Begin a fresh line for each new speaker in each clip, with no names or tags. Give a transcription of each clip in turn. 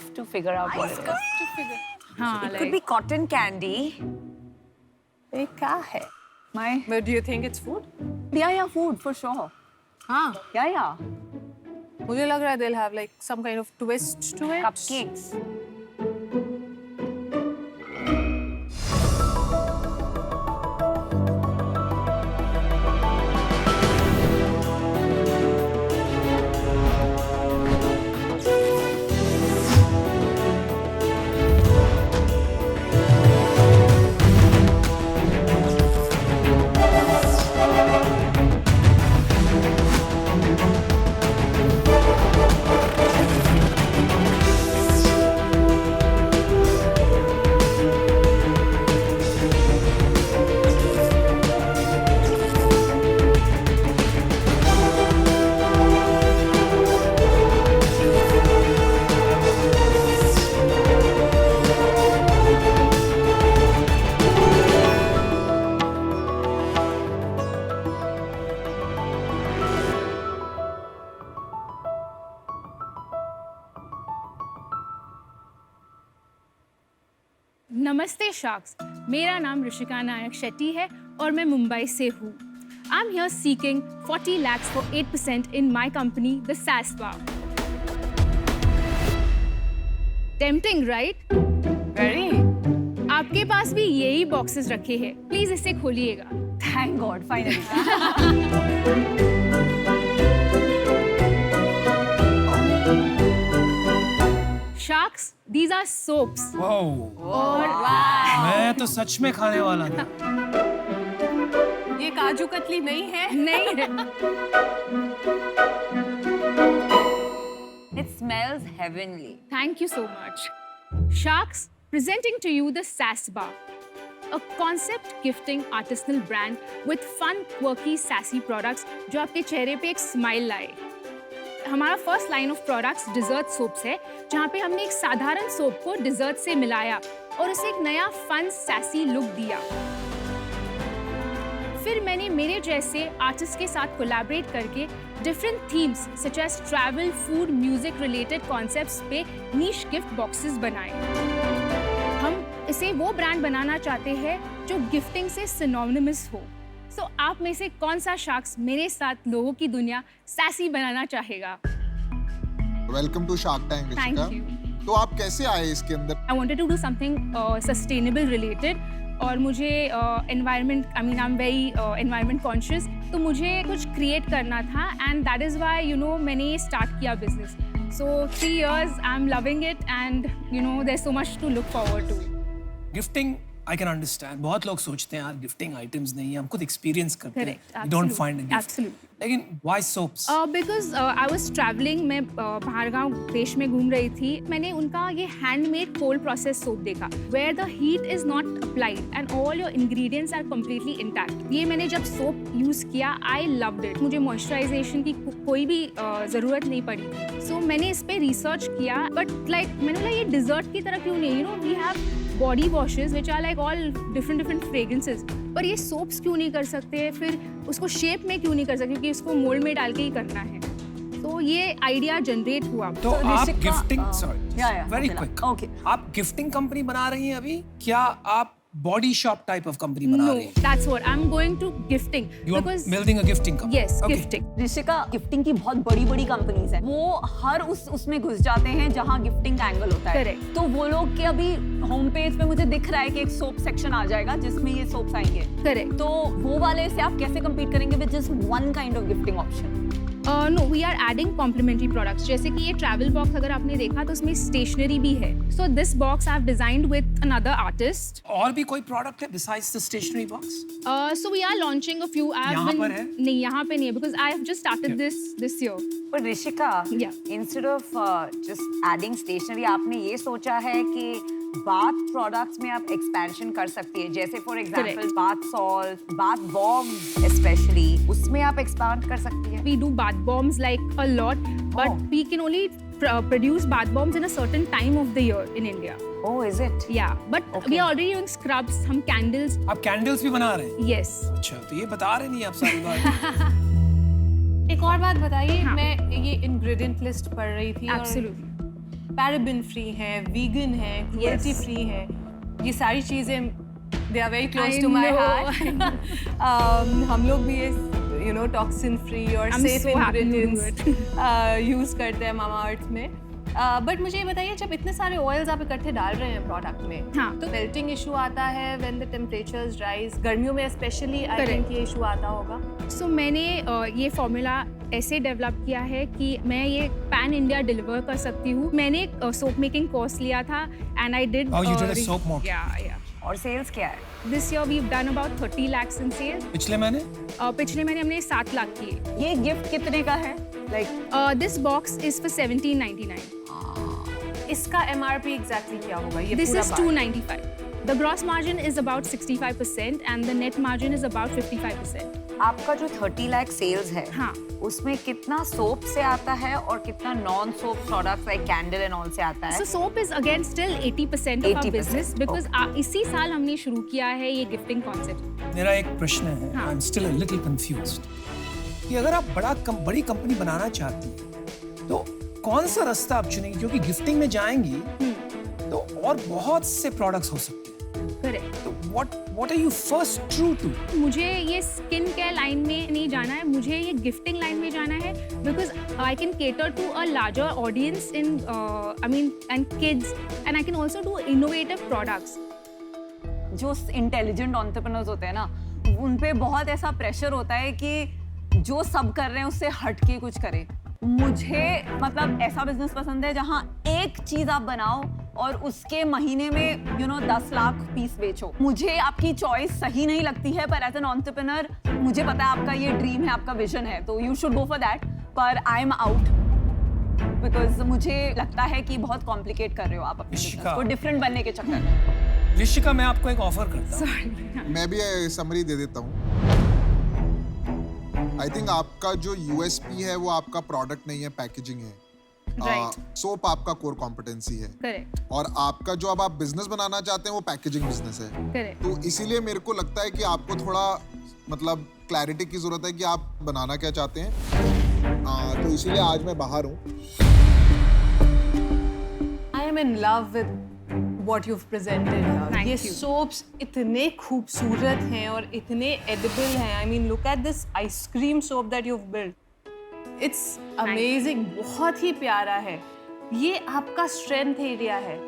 tough to figure out what it is.
हाँ,
It could be cotton candy. ये क्या है?
But do you think it's food?
Yeah, food for sure.
हाँ,
Yeah.
मुझे लग रहा है they'll have like some kind of twist to it.
Cupcakes.
नमस्ते शार्क्स, मेरा नाम ऋषिका नायक शेट्टी है और मैं मुंबई से हूँ। I'm here seeking 40 lakhs for 8% in my company, the SAS Bar. Tempting, right?
Very.
आपके पास भी यही बॉक्सेस रखे हैं। प्लीज इसे खोलिएगा।
Thank God, finally.
Sharks, these are soaps.
और मैं तो सच में खाने वाला था।
ये काजू कतली नहीं है?
नहीं है।
It smells heavenly.
Thank you so much. Sharks, presenting to you the SAS Bar, a concept gifting artisanal brand with fun, quirky, sassy products जो आपके चेहरे पे एक स्माइल लाए। हमारा first line of products dessert soaps है, जहाँ पे हमने एक साधारण सोप को डिजर्ट से मिलाया और उसे एक नया फन सैसी लुक दिया। फिर मैंने मेरे जैसे आर्टिस्ट के साथ कोलैबोरेट करके different themes such as travel, food, music related concepts पे नीश गिफ्ट बॉक्सेस बनाए। हम इसे वो ब्रांड बनाना चाहते हैं जो गिफ्टिंग से सिनोनिमस हो। तो आप में से कौन सा शार्क्स मेरे साथ लोगों की दुनिया सैसी बनाना चाहेगा?
Welcome to Shark Tank Rishika.
Thank you.
तो आप कैसे आए इसके अंदर?
I wanted to do something sustainable related और मुझे environment, I mean I'm very environment conscious, तो मुझे कुछ create करना था and that is why you know मैंने ये start किया business. So 3 years I'm loving it and you know there's so much to look forward to.
Gifting I can understand. बहुत लोग सोचते हैं यार गिफ्टिंग आइटम्स नहीं है, हम खुद एक्सपीरियंस करते हैं।
Correct,
We don't
absolutely,
find a gift.
absolutely.
लेकिन why soaps?
Because I was traveling, मैं बाहर गाँव देश में घूम रही थी। मैंने उनका ये हैंडमेड कोल्ड प्रोसेस सोप देखा where the heat is not applied and all your ingredients are completely intact. ये मैंने जब सोप यूज़ किया I loved it. मुझे मॉइस्चराइजेशन की कोई भी ज़रूरत नहीं पड़ी। So मैंने इस पे रिसर्च किया but like मैंने बोला ये डिज़र्ट की तरह क्यों नहीं? You know we have body washes which are like all different fragrances, पर ये सोप्स क्यों नहीं कर सकते? फिर उसको शेप में क्यों नहीं कर सकते? क्योंकि उसको मोल्ड में डाल के ही करना है। तो ये आइडिया जनरेट हुआ।
तो आप
Rishika,
gifting sorry
yeah,
very
okay,
quick,
okay.
आप गिफ्टिंग कंपनी बना रही हैं अभी? क्या आप body shop type of company बना
No,
रही हैं?
that's what I'm going to gifting
You are
because
building a gifting company.
yes,
Okay.
gifting.
Rishika, gifting की बहुत बड़ी कंपनीज हैं। वो हर उसमें घुस जाते हैं जहाँ गिफ्टिंग का एंगल होता है।
Correct.
तो वो लोग के अभी होम पेज पे मुझे दिख रहा है कि एक सोप सेक्शन आ जाएगा जिसमें ये सोप्स आएंगे।
Correct.
तो वो वाले से आप कैसे compete करेंगे with just one kind of gifting option?
No, we are adding complementary products. जैसे कि ये travel box अगर आपने देखा तो उसमें stationery भी है. So this box I've designed with another artist.
और भी कोई प्रोडक्ट है besides the stationery box?
So we are launching a few.
यहाँ पर है?
नहीं, यहाँ पे नहीं है because I have just started this year.
पर Rishika,
Yeah.
instead of just adding stationery, आपने ये सोचा है कि बाथ प्रोडक्ट्स में आप एक्सपेंशन कर सकती है, जैसे for example
Correct.
Bath salt, bath bomb specially, उसमें आप एक्सपांड कर सकती है।
We do bath bombs like a lot, but
Oh.
we can only produce bath bombs in a certain time of the year in India.
Oh, is it?
Yeah, but
Okay.
we are already doing scrubs, हम candles.
आप candles भी बना रहे हैं?
Yes.
अच्छा, तो ये बता रहे नहीं आप सारी बात।
एक और बात बताइए,
हाँ.
मैं ये इंग्रेडिएंट लिस्ट पढ़ रही थी और
Absolutely.
पैराबिन फ्री हैं, वीगन हैं, क्रुएल्टी फ्री हैं। ये सारी चीज़ें they are very close
I
to my
know.
Heart. हम लोग भी ये टॉक्सिन फ्री और
I'm
safe
so happy to do
ingredients use करते हैं मामा अर्थ में। बट मुझे ये बताइए, जब इतने सारे ऑयल्स आप इकट्ठे डाल रहे हैं प्रोडक्ट में,
हाँ।
तो मेल्टिंग इशू आता है व्हेन द टेम्परेचर्स राइज, गर्मियों में स्पेशली आई
Correct.
थिंक ये इशू आता होगा।
सो मैंने ये फॉर्मूला ऐसे डेवलप किया है कि मैं ये पैन इंडिया डिलीवर कर सकती हूँ। मैंने सोप मेकिंग कोर्स लिया था and I did
Oh, you did a soap mock.
या
और सेल्स क्या है?
This year we have done about 30 lakhs in sales.
पिछले महीने
पिछले महीने हमने 7 लाख किए।
ये गिफ्ट कितने का है? Like
this box is for 1799.
इसका MRP एग्जैक्टली क्या होगा? ये
This
पूरा
is 295. The gross margin is about 65% and the net margin is about 55%.
आपका जो 30 लाख सेल्स है,
हाँ।
उसमें कितना सोप से आता है और कितना non soap products like candle and all से आता है?
So soap is again still 80% of our
80%,
business because इसी साल हमने शुरू किया है ये गिफ्टिंग कॉन्सेप्ट।
मेरा एक प्रश्न है,
हाँ.
I am still a little confused कि अगर आप बड़ी कंपनी बनाना चाहती हैं तो कौन सा रास्ता आप चुनेंगी? क्योंकि गिफ्टिंग में जाएंगी तो और बहुत से प्रोडक्ट्स हो सकते हैं।
करेक्ट।
तो what are you first true to?
मुझे ये स्किन केयर लाइन में नहीं जाना है, मुझे ये गिफ्टिंग लाइन में जाना है because I can cater to a larger audience in I mean and kids and I can also do innovative products.
जो इंटेलिजेंट एंटरप्रेन्योर्स होते हैं ना, उन पे बहुत ऐसा प्रेशर होता है कि जो सब कर रहे हैं उससे हट के कुछ करें। मुझे मतलब ऐसा बिजनेस पसंद है जहाँ एक चीज आप बनाओ और उसके महीने में 10 लाख पीस बेचो। मुझे आपकी चॉइस सही नहीं लगती है, पर एज एन एंटरप्रेन्योर मुझे पता है आपका ये ड्रीम है, आपका विजन है, तो you should go for that. पर आई एम आउट बिकॉज मुझे लगता है कि बहुत कॉम्प्लिकेट कर रहे हो आप अपने बिजनेस को डिफरेंट बनने के चक्कर में।
ऋषिका, मैं आपको एक ऑफर करता हूँ।
मैं भी समरी दे देता हूँ। आई थिंक आपका जो USP है वो आपका प्रोडक्ट नहीं है, पैकेजिंग है।
Right.
सोप आपका कोर कॉम्पिटेंसी है,
करेक्ट
और आपका जो अब आप बिजनेस बनाना चाहते हैं वो पैकेजिंग बिजनेस है।
करेक्ट।
तो इसीलिए मेरे को लगता है कि आपको थोड़ा मतलब क्लैरिटी की जरूरत है कि आप बनाना क्या चाहते हैं। तो इसीलिए आज मैं बाहर हूँ।
I am in love with what you've presented here.
Thank
ये
you.
soaps इतने खूबसूरत हैं और इतने edible हैं. I mean, look at this ice cream soap that you've built. It's amazing. बहुत ही प्यारा है. ये आपका strength area है.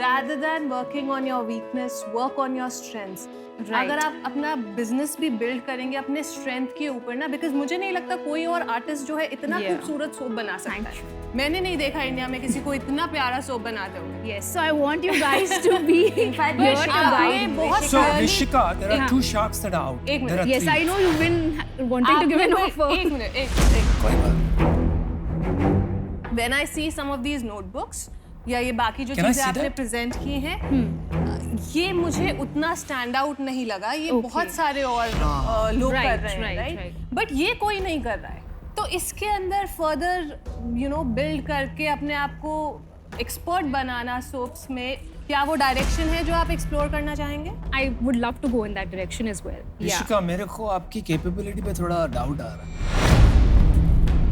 Rather than working on your weakness, work on your strengths.
Right.
अगर आप अपना बिजनेस भी बिल्ड करेंगे अपने स्ट्रेंथ के ऊपर ना, बिकॉज मुझे नहीं लगता कोई और आर्टिस्ट जो है इतना
Yeah.
खूबसूरत सोप बना सकता
Thank
है. मैंने नहीं देखा इंडिया में किसी को इतना प्यारा सोप बनाते हुए.
Yes, so I want you guys to be here to
आपने
guide.
बहुत
So
सारी-
Rishika, there are
Yeah.
2 sharks that are out.
एक minute.
There are
Yes,
3.
I know you've been wanting to give an offer.
एक minute, एक.
कोई बात नहीं।
When I see some of these notebooks या ये बाकी जो
Can I
चीजें
see
आपने
that?
प्रेजेंट की हैं, ये मुझे उतना स्टैंड आउट नहीं लगा. ये
Okay.
बहुत सारे और लोग
Right,
कर रहे हैं,
right,
राइट?
right.
बट ये कोई नहीं कर रहा है. तो इसके अंदर फर्दर बिल्ड करके अपने आप को एक्सपर्ट बनाना सोप्स में, क्या वो डायरेक्शन है जो आप एक्सप्लोर करना चाहेंगे?
I would love to go in that direction as well. Yeah.
Rishika, मेरे को आपकी कैपेबिलिटी पे थोड़ा डाउट आ रहा है।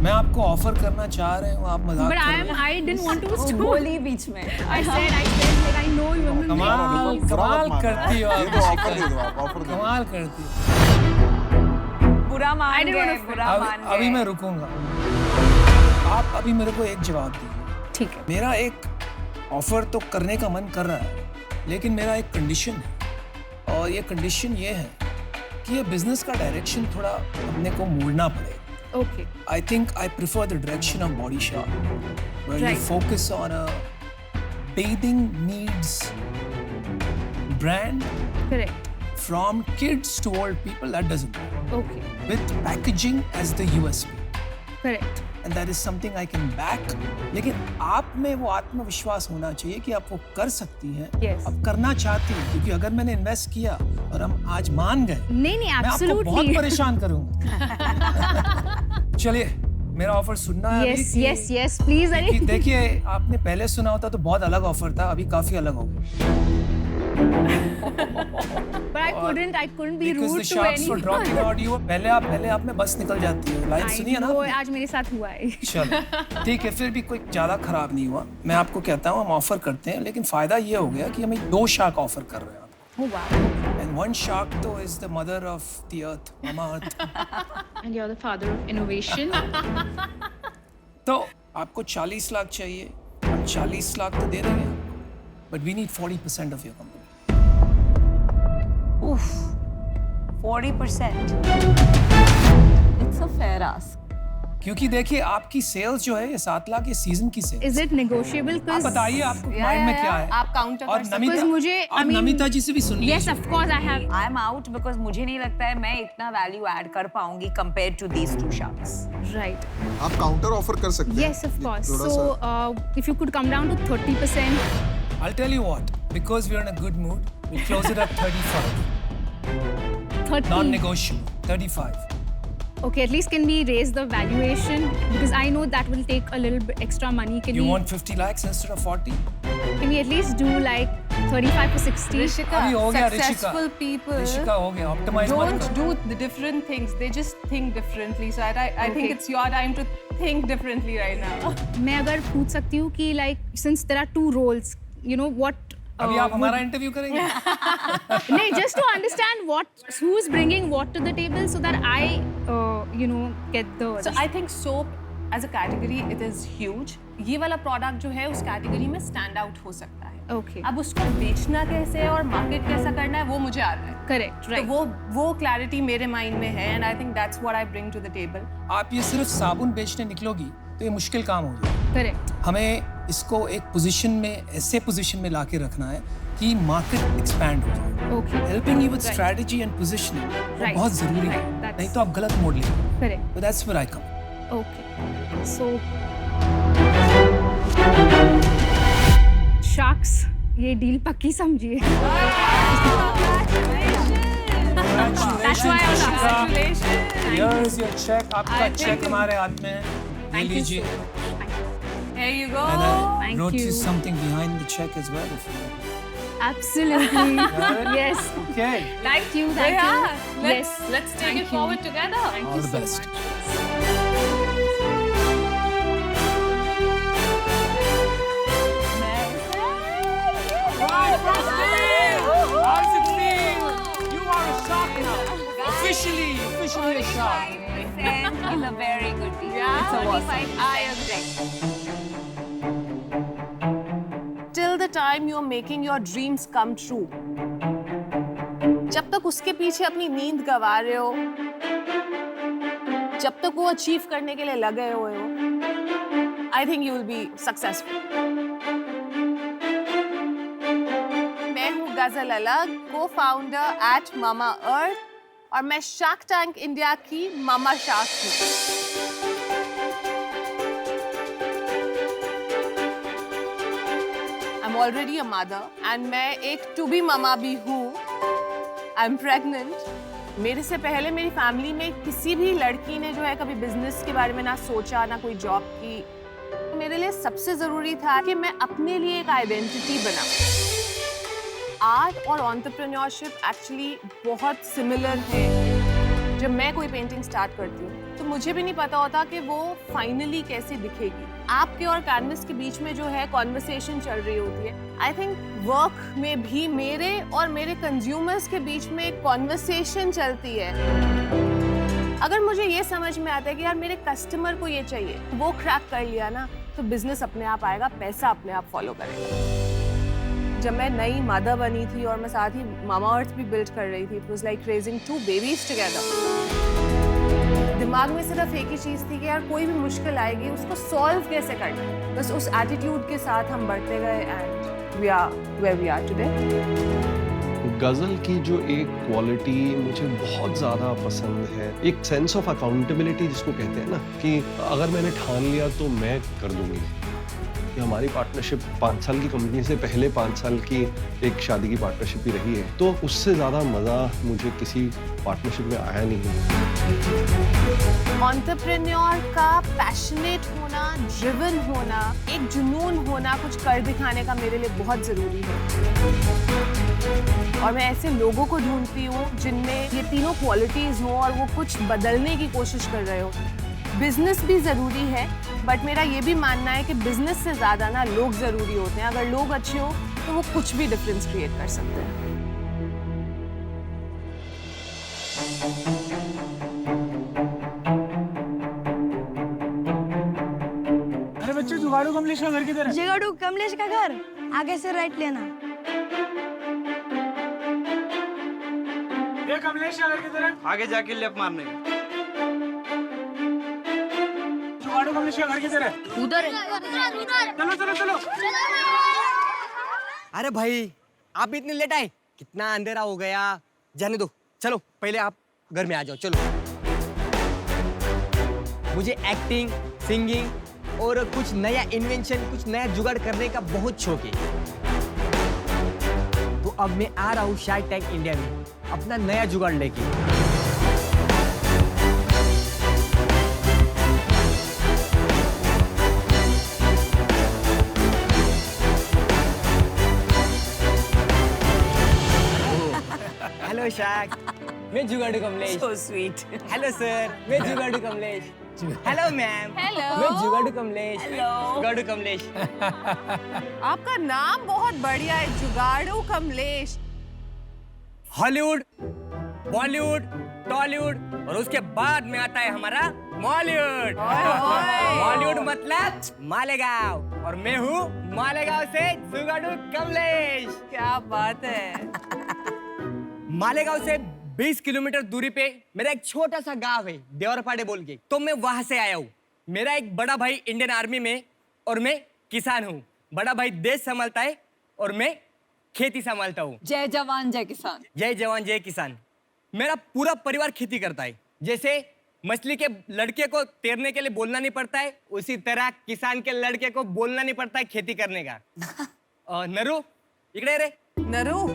मैं आपको ऑफर करना चाह रहा हूँ, आप मजाक
But
कर रहे
I didn't want to
वो
stop.
बोली बीच में।
I said like I know you
हो। कमाल करती हो
ये
आप,
तो ऑफर
ऋषिका।
दे दो, आप ऑफर दे दो।
कमाल करती हो।
बुरा मान
I didn't
गए,
want to-
बुरा मान गए।
अभी मैं रुकूंगा। आप अभी मेरे को एक जवाब दीजिए।
ठीक है.
मेरा एक ऑफर तो करने का मन कर रहा है, लेकिन मेरा एक कंडीशन है, और ये कंडीशन ये है कि ये बिजनेस का डायरेक्शन थोड़ा अपने को मोड़ना पड़ेगा।
Okay.
I think I prefer the direction of Body Shop, where you
Right.
focus on a bathing needs brand
Correct.
from kids to old people. That doesn't work.
Okay.
With packaging as the USP,
Correct.
and that is something I can back. लेकिन आप में वो आत्मविश्वास होना चाहिए कि आप वो कर सकती हैं,
Yes.
आप करना चाहती हैं, क्योंकि अगर मैंने इन्वेस्ट किया और हम आज मान गए,
नहीं
मैं आपको
absolutely.
बहुत परेशान करूंगा। चलिए, मेरा ऑफर सुनना है
Yes,
अभी
yes, yes. Please.
कि देखिए, आपने पहले सुना होता तो बहुत अलग ऑफर था, अभी काफी अलग हो गया।
But I couldn't be
Because
rude
the
to
sharks were
anyone.
dropping out you. पहले आप में बस निकल जाती है। लाइन
I
सुनिए ना
know,
आपने?
आज मेरे साथ हुआ है।
चलो ठीक है, फिर भी कोई ज्यादा खराब नहीं हुआ। मैं आपको कहता हूँ हम ऑफर करते हैं, लेकिन फायदा ये हो गया कि हमें 2 शार्क ऑफर कर रहे हैं आपको।
Oh wow.
And one shark though is the mother of the earth, Mama Earth.
And you're the father of innovation.
तो आपको 40 लाख चाहिए, हम 40 लाख तो दे देंगे आपको, but we need 40% of your company.
Oof, 40%. It's a fair ask.
क्योंकि देखिए आपकी सेल्स जो है ये 7 लाख ये सीजन की सेल्स।
Is it negotiable?
आप
'Cause
बताइए आपको माइंड में क्या है?
आप काउंटर
और
कर सकते
नमिता,
Because मुझे,
आप
I mean-
नमिता जी से भी सुन लीजिए।
yes, of course I have.
I'm out because मुझे नहीं लगता है मैं इतना वैल्यू ऐड कर पाऊंगी compared to these 2 sharks.
Right.
आप काउंटर ऑफर कर सकते हैं।
Yes, of course.
थोड़ा
So
सा
if you could come down to 30%.
I'll tell you what, because we're in a good mood, we'll close it at 35.
30.
Non-negotiable, 35.
Okay, at least can we raise the valuation? Because I know that will take a little bit extra money. Can
You
we,
want 50 lakhs instead of 40?
can we at least do like 35 to 60?
Rishika,
अभी हो गया Rishika.
successful people
Rishika हो गया, optimize मत
don't
करो।
do the different things. They just think differently. So I think
Okay.
it's your time to think differently right now.
मैं अगर पूछ सकती हूँ कि like since there are 2 roles, you know what?
अभी आप हमारा इंटरव्यू करेंगे?
नहीं, just to understand who's bringing what to the table so that I, you know, get the.
So I think soap as a category it is huge. ये वाला product जो है उस category में stand out हो सकता है।
Okay.
अब उसको बेचना कैसे है और market कैसा करना है वो मुझे आता है।
Correct, right.
तो वो clarity मेरे mind में है and I think that's what I bring to the table.
आप ये सिर्फ साबुन बेचने निकलोगी तो ये मुश्किल काम हो जाएगा।
Correct.
हमें इसको एक पोजीशन में, ऐसे पोजीशन में लाके रखना है कि मार्केट एक्सपैंड हो जाए।
Okay.
Helping you with
Right.
Strategy and positioning
Right.
बहुत जरूरी है,
Right. That's-
नहीं तो आप गलत मोड़ लेंगे।
Correct.
So that's where I come.
Okay. So sharks, ये डील पक्की समझिए। That's why I was asking.
Here is your check. आपका चेक हमारे हाथ में है। ये
Thank you
लीजिए।
so much.
Here you go.
And I
Thank
wrote you
you.
something behind the check as well. If you
Absolutely.
Got it?
Yes.
Okay.
Thank you. Thank
Yeah.
you.
Let's take
Thank
it
you.
forward together.
Thank
All
you
the
so
best.
much.
You are a shark now. Officially a shark.
35% is a very good deal.
Yeah,
It's a awesome.
35%. I agree. Till the time you're making your dreams come true. जब तक उसके पीछे अपनी नींद गवा रहे हो, जब तक वो अचीव करने के लिए लगे हुए हो, I think you will be successful. मैं हूँ गजल अलग, co-founder at Mama Earth, और मैं शार्क टैंक इंडिया की मामा शार्क हूँ। I'm already a mother and मैं एक to be mama भी हूँ। I'm pregnant. मेरे से पहले मेरी फैमिली में किसी भी लड़की ने जो है कभी बिजनेस के बारे में ना सोचा ना कोई जॉब की। मेरे लिए सबसे जरूरी था कि मैं अपने लिए एक आइडेंटिटी बनाऊं। आर्ट और एंटरप्रेन्योरशिप एक्चुअली बहुत सिमिलर है। जब मैं कोई पेंटिंग स्टार्ट करती हूँ तो मुझे भी नहीं पता होता कि वो फाइनली कैसे दिखेगी। आपके और कैनवस के बीच में जो है कॉन्वर्सेशन चल रही होती है। आई थिंक वर्क में भी मेरे और मेरे कंज्यूमर्स के बीच में एक कॉन्वर्सेशन चलती है। अगर मुझे ये समझ में आता है कि यार मेरे कस्टमर को ये चाहिए, वो क्रैक कर लिया ना तो बिजनेस अपने आप आएगा, पैसा अपने आप फॉलो करेगा। जब मैं नई मदर बनी थी और मैं साथ ही मामा अर्थ भी बिल्ड कर रही थी, it was like raising 2 babies together. दिमाग में सिर्फ एक ही चीज़ थी कि यार कोई भी मुश्किल आएगी उसको सॉल्व कैसे करना है। बस उस एटीट्यूड के साथ हम बढ़ते गए and we are where we are today.
गज़ल की जो एक क्वालिटी मुझे बहुत ज़्यादा पसंद है, एक सेंस ऑफ अकाउंटेबिलिटी जिसको कहते हैं ना, कि अगर मैंने ठान लिया तो मैं कर दूंगी। कि हमारी पार्टनरशिप 5 साल की कंपनी से पहले 5 साल की एक शादी की पार्टनरशिप भी रही है, तो उससे ज़्यादा मज़ा मुझे किसी पार्टनरशिप में आया नहीं है।
एंटरप्रेन्योर का पैशनेट होना, ड्रिवन होना, एक जुनून होना, कुछ कर दिखाने का मेरे लिए बहुत ज़रूरी है। और मैं ऐसे लोगों को ढूंढती हूँ जिनमें ये तीनों क्वालिटीज हो और वो कुछ बदलने की कोशिश कर रहे हो। बिजनेस भी जरूरी है, बट मेरा ये भी मानना है कि बिजनेस से ज्यादा ना लोग जरूरी होते हैं। अगर लोग अच्छे हो तो वो कुछ भी डिफरेंस क्रिएट कर सकते हैं।
अरे बच्चे, जुगाड़ू कमलेश का घर किधर है?
जुगाड़ू कमलेश का घर आगे से राइट लेना।
ये कमलेश का घर किधर है?
आगे जाके लेफ्ट मारने का।
जुगाड़ू कमलेश का घर किधर है?
उधर
चलो चलो चलो।
अरे भाई, आप इतने लेट आए? कितना अंधेरा हो गया। जाने दो, चलो पहले आप घर में आ जाओ। चलो, मुझे एक्टिंग, सिंगिंग और कुछ नया इन्वेंशन, कुछ नया जुगाड़ करने का बहुत शौक है। तो अब मैं आ रहा हूँ शार्क टैंक इंडिया में अपना नया जुगाड़ लेके। हेलो शार्क, मैं Jugaadu Kamlesh.
So sweet.
Hello sir, मैं Jugaadu Kamlesh. Hello ma'am.
Hello.
मैं जुगाड़ू कमलेश। जुगाड़ू कमलेश।
आपका नाम बहुत बढ़िया है, जुगाड़ू कमलेश।
हॉलीवुड, बॉलीवुड, टॉलीवुड और उसके बाद में आता है हमारा मॉलीवुड। मॉलीवुड मतलब मालेगांव, और मैं हूँ मालेगांव से जुगाड़ू कमलेश।
क्या बात है।
मालेगांव से 20 किलोमीटर दूरी पे मेरा एक छोटा सा गांव है, देवरपाड़े बोल के। तो मैं वहां से आया हूँ। मेरा एक बड़ा भाई इंडियन आर्मी में और मैं किसान हूँ। बड़ा भाई देश संभालता है और मैं खेती संभालता हूँ।
जय जवान जय किसान।
जय जवान जय किसान। मेरा पूरा परिवार खेती करता है। जैसे मछली के लड़के को तैरने के लिए बोलना नहीं पड़ता है, उसी तरह किसान के लड़के को बोलना नहीं पड़ता है खेती करने का। नरू, इकड़े रे।
नरू,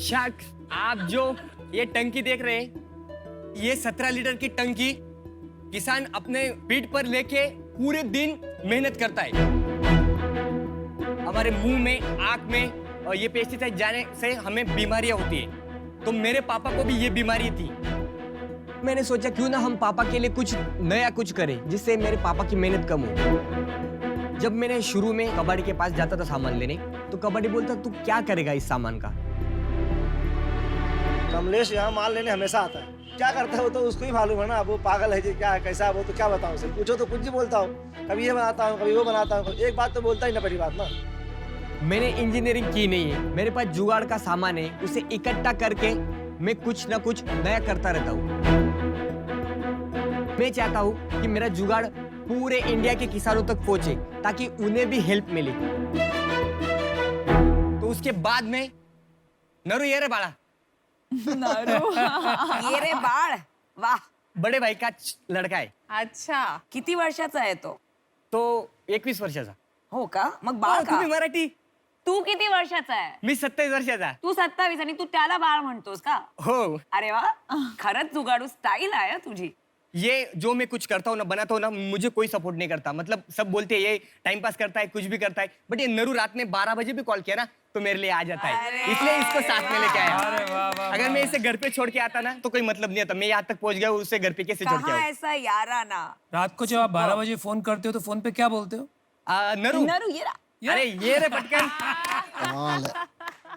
शार्क, आप जो ये टंकी देख रहे हैं, ये 17 लीटर की टंकी किसान अपने पीठ पर लेके पूरे दिन मेहनत करता है। हमारे मुंह में, आंख में और ये पेस्टिसाइड जाने से हमें बीमारियां होती है। तो मेरे पापा को भी ये बीमारी थी। मैंने सोचा क्यों ना हम पापा के लिए कुछ नया कुछ करें जिससे मेरे पापा की मेहनत कम हो। जब मैंने शुरू में कबाड़ी के पास जाता था सामान लेने, तो कबाड़ी बोलता तू क्या करेगा इस सामान का।
कमलेश यहाँ माल लेने हमेशा आता है। क्या करता है वो तो उसको ही मालूम है ना। वो पागल है जी, क्या है, कैसा है वो, तो क्या बताऊँ उसे। पूछो तो कुछ भी बोलता हूँ, कभी ये बनाता हूँ, कभी वो बनाता हूँ। एक बात तो बोलता ही ना, पहली बात ना।
मैंने इंजीनियरिंग की नहीं है, मेरे पास जुगाड़ का सामान है, उसे इकट्ठा करके मैं कुछ ना कुछ नया करता रहता हूँ। मैं चाहता हूँ कि मेरा जुगाड़ पूरे इंडिया के किसानों तक पहुंचे ताकि उन्हें भी हेल्प मिले। तो उसके बाद में नरू, ये रे बाड़ा।
ये रे बाळ, वाह.
बड़े भाई का लड़का आहे.
अच्छा,
किती वर्षाचा आहे तो?
तो 21 वर्षाचा.
हो का? मग बाळ का?
तुम्ही मराठी.
तू किती वर्षाचा आहे?
मी 27 वर्षाचा.
तू 27 आणि तू त्याला बाळ म्हणतोस का?
हो.
अरे वा, खरंच जुगाडू स्टाईल आहे तुझी.
ये जो मैं कुछ करता हूँ ना, बनाता हूँ ना, मुझे कोई सपोर्ट नहीं करता. मतलब सब बोलते हैं ये टाइम पास करता है, कुछ भी करता है, बट ये नरू रात में 12 बजे भी कॉल किया ना तो मेरे लिए आ जाता है. इसलिए इसको साथ में लेके आया. अगर मैं इसे घर पे छोड़ के आता ना तो कोई मतलब नहीं आता. मैं यहाँ तक पहुंच गया, उसे घर पे कैसे छोड़ के
कहाँ
आऊं?
ऐसा याराना?
रात को जब आप 12 बजे फोन करते हो तो फोन पे क्या बोलते हो?
नरू.
नरू ये रहा.
अरे ये रे पटकन.
कमाल है.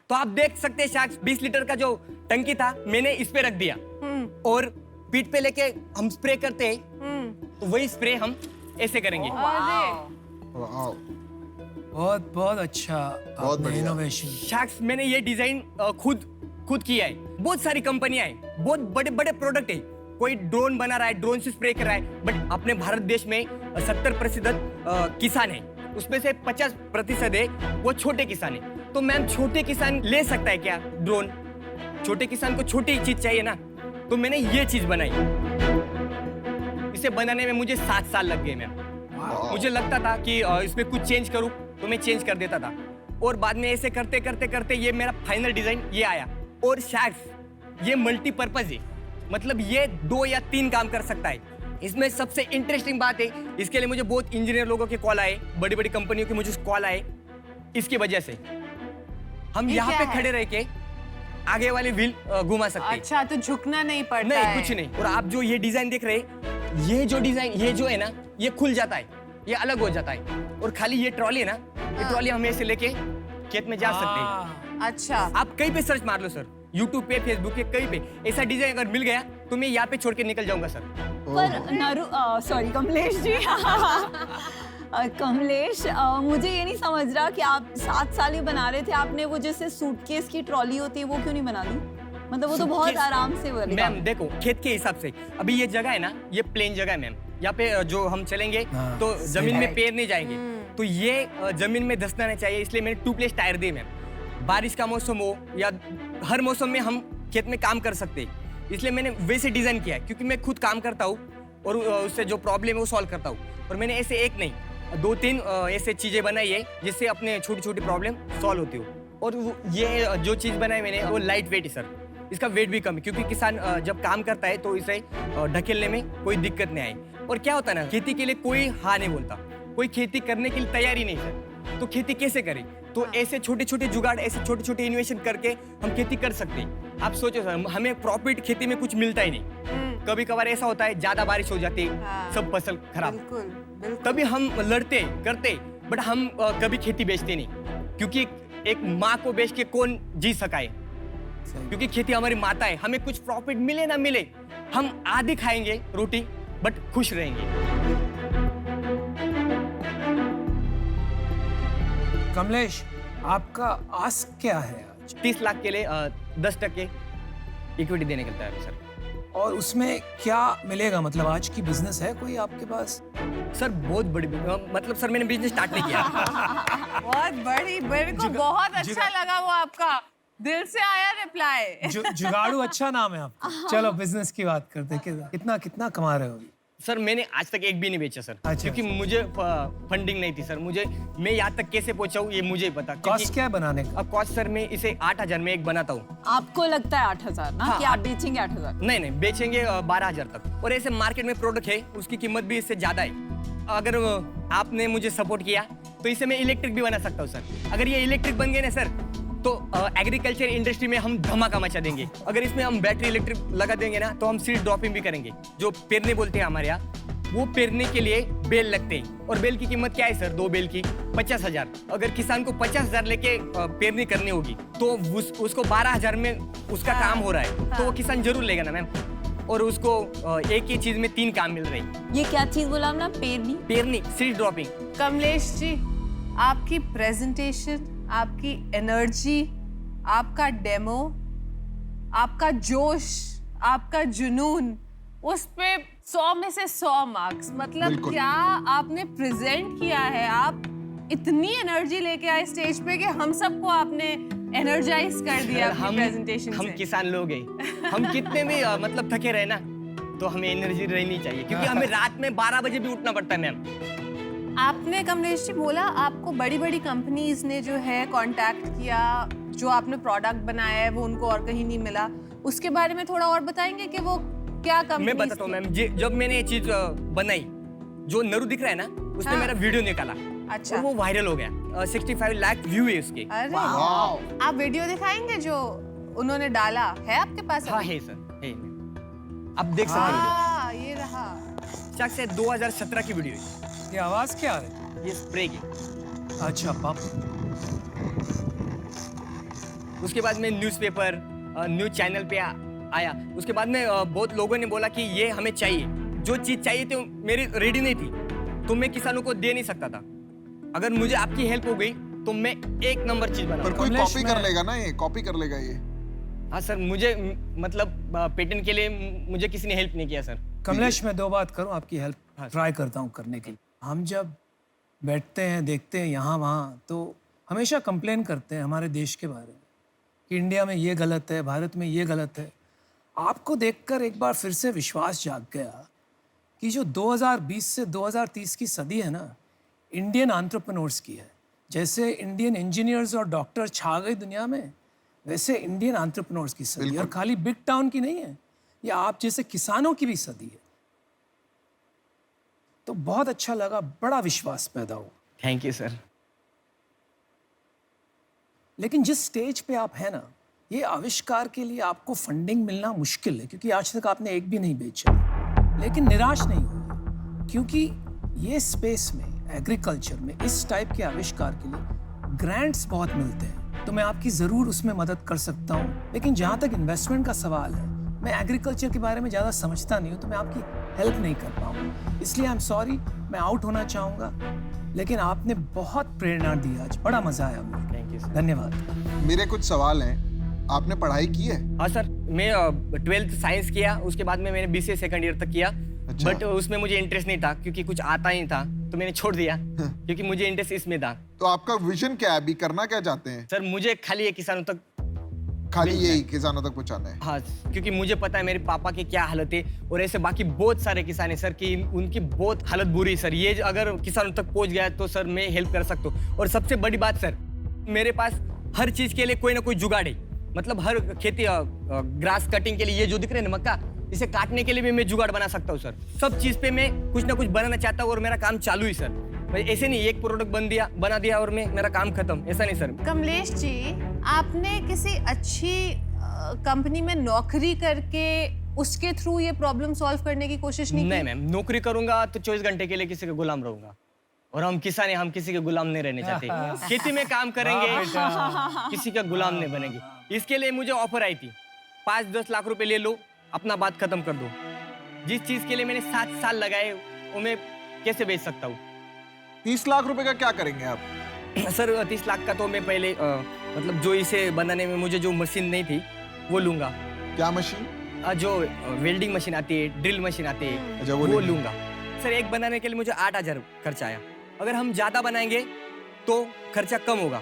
तो आप देख सकते हैं शायद 20 लीटर का जो टंकी था मैंने इस पे रख दिया और पीठ पे लेके हम स्प्रे करते हैं तो वही स्प्रे हम ऐसे करेंगे.
वाह,
बहुत बहुत अच्छा.
बहुत बढ़िया.
इनोवेशन.
शाक्स मैंने ये डिजाइन खुद किया है. बहुत सारी कंपनियां हैं, बहुत बड़े बड़े प्रोडक्ट है. कोई ड्रोन बना रहा है, ड्रोन से स्प्रे कर रहा है, बट अपने भारत देश में 70% किसान है, उसमें से 50% है वो छोटे किसान है. तो मैम छोटे किसान ले सकता है क्या ड्रोन? छोटे किसान को छोटी चीज चाहिए ना, तो मैंने ये चीज बनाई. इसे बनाने में मुझे 7 साल लग गए मैम. मुझे लगता था कि इसमें कुछ चेंज करूं तो मैं चेंज कर देता था और बाद में ऐसे करते करते करते ये मेरा फाइनल डिजाइन ये आया. और शैक्स ये मल्टीपर्पज है, मतलब ये 2 या 3 काम कर सकता है. इसमें सबसे इंटरेस्टिंग बात है, इसके लिए मुझे बहुत इंजीनियर लोगों के कॉल आए, बड़ी बड़ी कंपनियों के मुझे कॉल आए इसकी वजह से हम
ये
यहाँ
क्या
पे
है?
खड़े रह के आगे वाले व्हील घुमा सकते हैं।
अच्छा, तो झुकना नहीं पड़ता
नहीं
है।
कुछ नहीं। और आप जो ये डिजाइन देख रहे हैं, ये जो डिजाइन ये जो है ना, ये खुल जाता है, ये अलग हो जाता है। और खाली ये ट्रॉली है ना, ये ट्रॉली हम ऐसे लेके खेत में जा सकते हैं।
अच्छा,
आप कहीं पे सर्च मार लो सर, यूट्यूब पे, फेसबुक पे, कहीं पे ऐसा डिजाइन अगर मिल गया तो मैं यहाँ पे छोड़ के निकल जाऊंगा सर।
पर सॉरी कमलेश जी कमलेश मुझे ये नहीं समझ रहा कि आप 7 साल ही बना रहे थे, आपने वो जैसे सूटकेस की ट्रॉली होती है वो क्यों नहीं बना दी? मतलब वो तो बहुत
सूटकेस-
आराम से बनेगा।
मैम देखो, खेत के हिसाब से अभी ये जगह है ना, ये प्लेन जगह है मैम। यहाँ पे जो हम चलेंगे
हाँ,
तो जमीन में
right.
पैर नहीं जाएंगे, तो ये जमीन में धंसना नहीं चाहिए, इसलिए मैंने 2 प्लेस टायर दिए मैम। बारिश का मौसम हो या हर मौसम में हम खेत में काम कर सकते हैं, इसलिए मैंने वैसे डिजाइन किया है। क्योंकि मैं खुद काम करता हूँ और उससे जो प्रॉब्लम है वो सॉल्व करता हूँ। और मैंने ऐसे एक नहीं 2-3 ऐसे चीजें बनाई है जिससे अपने छोटी छोटी प्रॉब्लम सॉल्व होती हो। और ये जो चीज बनाई मैंने वो लाइट वेट है सर, इसका वेट भी कम है, क्योंकि किसान जब काम करता है तो इसे ढकेलने में कोई दिक्कत नहीं आई। और क्या होता है ना, खेती के लिए कोई हाँ नहीं बोलता, कोई खेती करने के लिए तैयारी नहीं सर, तो खेती कैसे करें? तो ऐसे छोटे छोटे जुगाड़, ऐसे छोटे छोटे इन्वेशन करके हम खेती कर सकते हैं। आप सोचो सर, हमें प्रॉफिट खेती में कुछ मिलता ही नहीं, कभी कभार ऐसा होता है ज्यादा बारिश हो जाती है,
हाँ।
सब फसल खराब,
बिल्कुल बिल्कुल।
तभी हम लड़ते करते, बट हम कभी खेती बेचते नहीं, क्योंकि एक माँ को बेच के कौन जी सका है? क्योंकि खेती हमारी माता है, हमें कुछ प्रॉफिट मिले ना मिले, हम आधी खाएंगे रोटी बट खुश रहेंगे।
कमलेश, आपका आस्क क्या है आज?
30 लाख के लिए 10% इक्विटी देने के लिए तैयार हूं सर।
और उसमें क्या मिलेगा? मतलब आज की बिजनेस है कोई आपके पास?
सर बहुत बड़ी मतलब सर मैंने बिजनेस स्टार्ट नहीं किया।
बहुत बड़ी, मेरे को बहुत अच्छा लगा वो आपका दिल से आया रिप्लाई।
जुगाड़ू अच्छा नाम है आपका। चलो बिजनेस की बात करते हैं। कितना कितना कमा रहे हो अभी?
सर मैंने आज तक एक भी नहीं बेचा सर,
अच्छा,
क्योंकि मुझे फंडिंग नहीं थी सर। मैं यहाँ तक कैसे पहुंचा हूँ ये मुझे ही पता।
कॉस्ट क्या है बनाने का?
अब कॉस्ट सर मैं इसे 8,000 में एक बनाता हूँ।
आपको लगता है 8,000 ना
हाँ,
कि आप बेचेंगे 8,000?
नहीं बेचेंगे 12,000 तक। और ऐसे मार्केट में प्रोडक्ट है उसकी कीमत भी इससे ज्यादा है। अगर आपने मुझे सपोर्ट किया तो इसे मैं इलेक्ट्रिक भी बना सकता हूँ सर। अगर ये इलेक्ट्रिक बन गए ना सर तो एग्रीकल्चर इंडस्ट्री में हम धमाका मचा देंगे। अगर इसमें हम बैटरी इलेक्ट्रिक लगा देंगे ना तो हम सीड ड्रॉपिंग भी करेंगे। जो पेरने बोलते हैं हमारे यहाँ, वो पेरने के लिए बेल लगते हैं। और बेल की कीमत क्या है सर? 2 बेल की 50,000। अगर किसान को 50,000 लेके पेरनी करनी होगी तो उसको 12,000 में उसका काम हो रहा है, तो वो किसान जरूर लेगा ना मैम। और उसको एक ही चीज में 3 काम मिल रहे हैं।
ये क्या चीज बोला आपने?
पेरनी, सीड ड्रॉपिंग।
कमलेश जी, आपकी प्रेजेंटेशन, आपकी एनर्जी, आपका डेमो, आपका जोश, आपका जुनून, उस पे 100 में से 100 मार्क्स। मतलब
बिल्कुल।
क्या आपने प्रेजेंट किया है। आप इतनी एनर्जी लेके आए स्टेज पे कि हम सबको आपने एनर्जाइज कर दिया अपनी प्रेजेंटेशन
हम
से।
किसान लोग हैं, हम कितने भी मतलब थके रहे ना तो हमें एनर्जी रहनी चाहिए, क्योंकि हमें रात में 12 बजे भी उठना पड़ता है मैम।
आपने कमलेश जी बोला आपको बड़ी बड़ी कंपनीज ने जो है कांटेक्ट किया, जो आपने प्रोडक्ट बनाया है वो उनको और कहीं नहीं मिला। उसके बारे में थोड़ा और बताएंगे कि वो क्या कंपनी?
मैं बताता हूँ मैम, जब मैंने ये चीज बनाई, जो नरू दिख रहा है ना, उसने
हाँ।
मेरा वीडियो निकाला।
अच्छा।
और वो वायरल हो गया। 65 लाख व्यू है उसके।
अरे आप वीडियो दिखाएंगे जो उन्होंने डाला है आपके पास?
हाँ है सर, है। आप देख सकते हैं
हाँ, ये रहा।
वीडियो। से 2017 की वीडियो है।
ये आवाज क्या आ रही है?
ये स्प्रे की।
अच्छा पाप।
उसके बाद मैं न्यूज़पेपर, न्यूज चैनल पे आया। उसके बाद में बहुत लोगों ने बोला कि ये हमें चाहिए। जो चीज चाहिए थी मेरी रेडी नहीं थी, तो मैं किसानों को दे नहीं सकता था। अगर मुझे आपकी हेल्प हो गई तो मैं एक नंबर चीज
पर
बनाऊंगा।
कोई
कमलेश,
कॉपी
मैं-
कर लेगा ना, ये कॉपी कर लेगा ये।
हाँ सर, मुझे मतलब पेटेंट के लिए मुझे किसी ने हेल्प नहीं किया सर।
कमलेश, मैं 2 बात करूं, आपकी हेल्प
हाँ।
ट्राई करता हूं करने की। हम जब बैठते हैं, देखते हैं यहाँ वहाँ, तो हमेशा कंप्लेन करते हैं हमारे देश के बारे में कि इंडिया में ये गलत है, भारत में ये गलत है। आपको देखकर एक बार फिर से विश्वास जाग गया कि जो 2020 से 2030 की सदी है ना, इंडियन एंटरप्रेन्योर्स की है। जैसे इंडियन इंजीनियर्स और डॉक्टर छा गए दुनिया में, वैसे इंडियन एंटरप्रेन्योर्स की सदी। और खाली बिग टाउन की नहीं है, ये आप जैसे किसानों की भी सदी है। तो बहुत अच्छा लगा, बड़ा विश्वास पैदा हुआ।
Thank you sir.
लेकिन जिस स्टेज पे आप हैं ना, ये आविष्कार के लिए आपको फंडिंग मिलना मुश्किल है, क्योंकि आज तक आपने एक भी नहीं बेचा। लेकिन निराश नहीं होइए, क्योंकि ये स्पेस में, एग्रीकल्चर में, इस टाइप के आविष्कार के लिए ग्रांट्स बहुत मिलते हैं, तो मैं आपकी ज़रूर उसमें मदद कर सकता हूँ। लेकिन जहाँ तक इन्वेस्टमेंट का सवाल है, मैं एग्रीकल्चर के बारे में ज़्यादा समझता नहीं हूँ, तो मैं आपकी हेल्प नहीं कर पाऊँगा। इसलिए आई एम सॉरी, मैं आउट होना चाहूँगा। लेकिन आपने बहुत प्रेरणा दी आज, बड़ा मज़ा आया मुझे।
Thank you sir.
धन्यवाद।
मेरे कुछ सवाल हैं। आपने पढ़ाई की है?
हाँ सर, मैं 12th साइंस किया, उसके बाद में मैंने BCA सेकंड ईयर तक किया।
अच्छा।
बट उसमें मुझे इंटरेस्ट नहीं था, क्योंकि कुछ आता ही था, तो मैंने छोड़ दिया क्योंकि मुझे इंटरेस्ट इसमें था।
तो आपका विजन क्या है? अभी करना क्या चाहते हैं?
सर मुझे खाली ये किसानों तक,
खाली यही किसानों तक पहुंचाना है?
हाँ, क्योंकि मुझे पता है मेरे पापा की क्या हालत है, और ऐसे बाकी बहुत सारे किसान हैं सर कि उनकी बहुत हालत बुरी है सर। ये अगर किसानों तक पहुंच गया तो सर मैं हेल्प कर सकता हूँ। और सबसे बड़ी बात सर, मेरे पास हर चीज के लिए कोई ना कोई जुगाड़ है। मतलब हर खेती, ग्रास कटिंग के लिए ये जो दिख रहे हैं ना मक्का, इसे काटने के लिए भी मैं जुगाड़ बना सकता हूँ सर। सब चीज पे मैं कुछ ना कुछ बनाना चाहता हूँ, और मेरा काम चालू ही सर। ऐसे नहीं एक प्रोडक्ट बना दिया और मेरा काम खत्म, ऐसा नहीं सर।
कमलेश जी, आपने किसी अच्छी कंपनी में नौकरी करके उसके थ्रू ये प्रॉब्लम सॉल्व करने की कोशिश नहीं की?
नहीं मैम, नौकरी करूंगा तो 24 घंटे के लिए किसी का गुलाम रहूंगा, और हम किसान हैं, हम किसी के गुलाम नहीं रहने चाहते। खेती में काम करेंगे, किसी का गुलाम नहीं बनेंगे। इसके लिए मुझे ऑफर आई थी, 5-10 लाख रुपए ले लो, अपना बात खत्म कर दो। जिस चीज के लिए मैंने 7 साल लगाए वो मैं कैसे बेच सकता हूँ?
30 लाख रुपए का क्या करेंगे आप?
सर 30 लाख का तो मैं पहले मतलब जो इसे बनाने में मुझे जो मशीन नहीं थी वो लूंगा।
क्या मशीन?
जो वेल्डिंग मशीन आती है, ड्रिल मशीन आती है,
अच्छा,
वो
लेंगे।
लूंगा। सर एक बनाने के लिए मुझे 8,000 खर्चा आया। अगर हम ज्यादा बनाएंगे तो खर्चा कम होगा,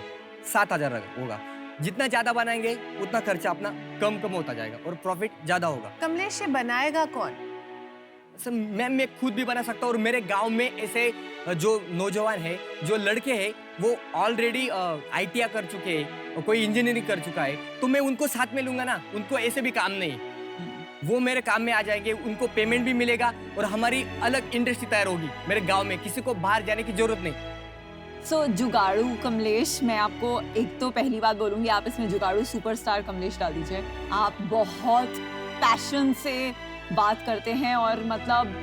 7,000 होगा। जितना ज्यादा बनाएंगे उतना खर्चा अपना कम होता जाएगा और प्रॉफिट ज्यादा होगा।
कमलेश, ये बनाएगा कौन?
सर मैम, मैं खुद भी बना सकता हूँ, और मेरे गांव में ऐसे जो नौजवान है, जो लड़के हैं, वो ऑलरेडी ITI कर चुके हैं, और कोई इंजीनियरिंग कर चुका है, तो मैं उनको साथ में लूंगा ना। उनको ऐसे भी काम नहीं, वो मेरे काम में आ जाएंगे, उनको पेमेंट भी मिलेगा, और हमारी अलग इंडस्ट्री तैयार होगी मेरे गाँव में। किसी को बाहर जाने की जरूरत नहीं।
सो जुगाड़ू कमलेश, मैं आपको एक तो पहली बात बोलूँगी, आप इसमें जुगाड़ू सुपरस्टार कमलेश डाल दीजिए। आप बहुत पैशन से बात करते हैं, और मतलब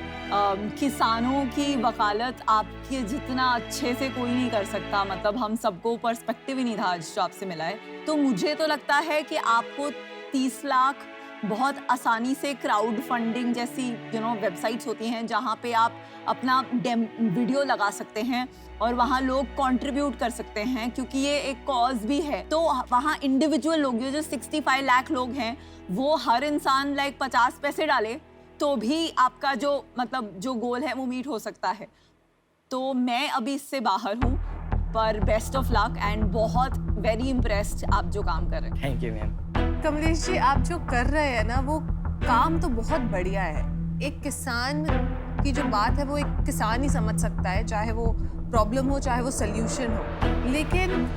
किसानों की वकालत आपके जितना अच्छे से कोई नहीं कर सकता। मतलब हम सबको पर्सपेक्टिव ही नहीं था आज जो आपसे मिला है। तो मुझे तो लगता है कि आपको 30 लाख बहुत आसानी से क्राउड फंडिंग जैसी वेबसाइट्स होती हैं, जहाँ पे आप अपना वीडियो लगा सकते हैं और वहाँ लोग कंट्रीब्यूट कर सकते हैं, क्योंकि ये एक कॉज भी है। तो वहाँ इंडिविजुअल लोग, जो 65 लाख लोग हैं, वो हर इंसान 50 पैसे डाले तो भी आपका जो जो गोल है वो मीट हो सकता है। तो मैं अभी इससे बाहर हूँ, पर बेस्ट ऑफ लक, एंड बहुत वेरी इम्प्रेस्ड आप जो काम कर रहे हैं।
Thank you ma'am.
Kamlesh ji, आप जो कर रहे हैं ना, वो काम तो बहुत बढ़िया है। एक किसान की जो बात है वो एक किसान ही समझ सकता है, चाहे वो प्रॉब्लम हो चाहे वो सल्यूशन हो। लेकिन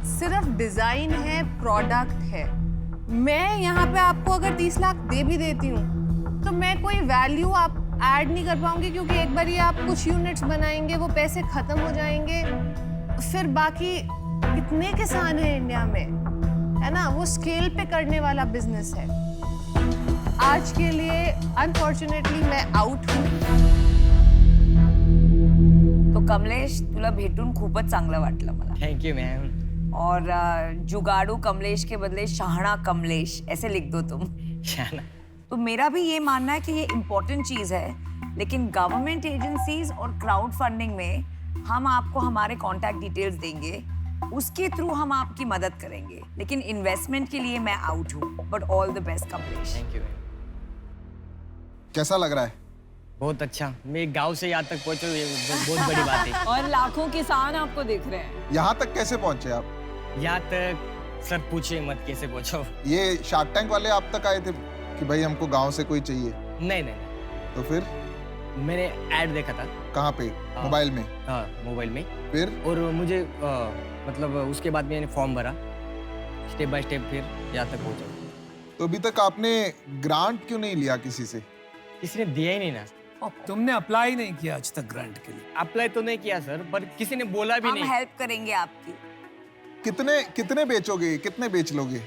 सिर्फ डिजाइन है, प्रोडक्ट है। मैं यहाँ पे आपको अगर 30 लाख दे भी देती हूँ तो मैं कोई वैल्यू आप ऐड नहीं कर पाऊंगी, क्योंकि एक बार ये आप कुछ यूनिट्स बनाएंगे, वो पैसे खत्म हो जाएंगे। फिर बाकी कितने किसान हैं इंडिया में, है ना? वो स्केल पे करने वाला बिजनेस है। आज के लिए अनफॉर्चुनेटली मैं आउट हूँ।
तो कमलेश, तुला भेटून खूपच चांगलं वाटलं मला।
Thank you ma'am.
और जुगाड़ू कमलेश के बदले शाहना कमलेश ऐसे लिख दो तुम।
शाहना।
तो मेरा भी ये मानना है कि ये इम्पोर्टेंट चीज़ है, लेकिन गवर्नमेंट एजेंसीज और क्राउड फंडिंग में हम आपको हमारे कॉन्टैक्ट डिटेल्स देंगे, उसके थ्रू हम आपकी मदद करेंगे। लेकिन इन्वेस्टमेंट के लिए मैं आउट हूँ। But all the best Kamlesh.
Thank you.
कैसा लग रहा है?
बहुत अच्छा। मैं गांव से यहाँ तक पहुँचा, ये बहुत बड़ी बात है।
और लाखों किसान आपको देख रहे हैं।
यहाँ तक कैसे पहुंचे आप?
यहाँ तक सर पूछे मत कैसे पहुँचो।
ये शार्क टैंक वाले आप तक आए थे कि भाई हमको गांव से कोई चाहिए?
नहीं नहीं।
तो फिर
मैंने ऐड देखा था।
कहाँ पे? मोबाइल में?
हाँ, मोबाइल में।
फिर?
और मुझे मतलब उसके बाद मैंने फॉर्म भरा, स्टेप बाय स्टेप, फिर यहाँ तक पहुँचा।
तो अभी तक आपने ग्रांट क्यों नहीं लिया किसी से?
किसी ने दिया ही नहीं ना।
तुमने अप्लाई नहीं किया आज तक ग्रांट के लिए?
अप्लाई तो नहीं किया सर, पर किसी ने बोला भी
हम
नहीं।
हेल्प करेंगे आपकी।
कितने बेचोगे, कितने बेच लोगे?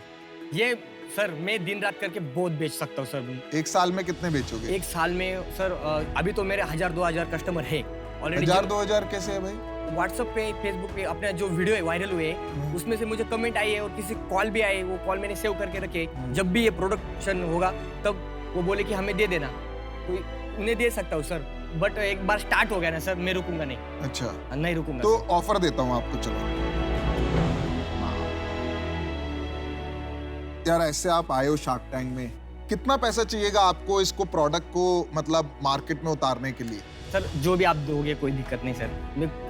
ये सर मैं दिन रात करके बहुत बेच सकता हूँ सर।
एक साल में कितने बेचोगे?
एक साल में सर अभी तो मेरे 1000-2000 कस्टमर है ऑलरेडी।
1000-2000 कैसे है भाई?
व्हाट्सएप पे, फेसबुक पे अपने जो वीडियो है वायरल हुए उसमें से मुझे कमेंट आई है और किसी कॉल भी आए, वो कॉल मैंने सेव करके रखे। जब भी ये प्रोडक्शन होगा तब वो बोले कि हमें दे देना, तो उन्हें दे सकता हूँ सर। बट एक बार स्टार्ट हो गया ना सर, मैं रुकूंगा नहीं।
अच्छा,
नहीं रुकूंगा
तो ऑफर देता हूँ आपको, चलो। यार ऐसे आप आए हो शार्क टैंक में, कितना पैसा चाहिएगा आपको इसको प्रोडक्ट को मतलब मार्केट में उतारने के लिए?
सर जो भी आप दोगे कोई दिक्कत नहीं सर,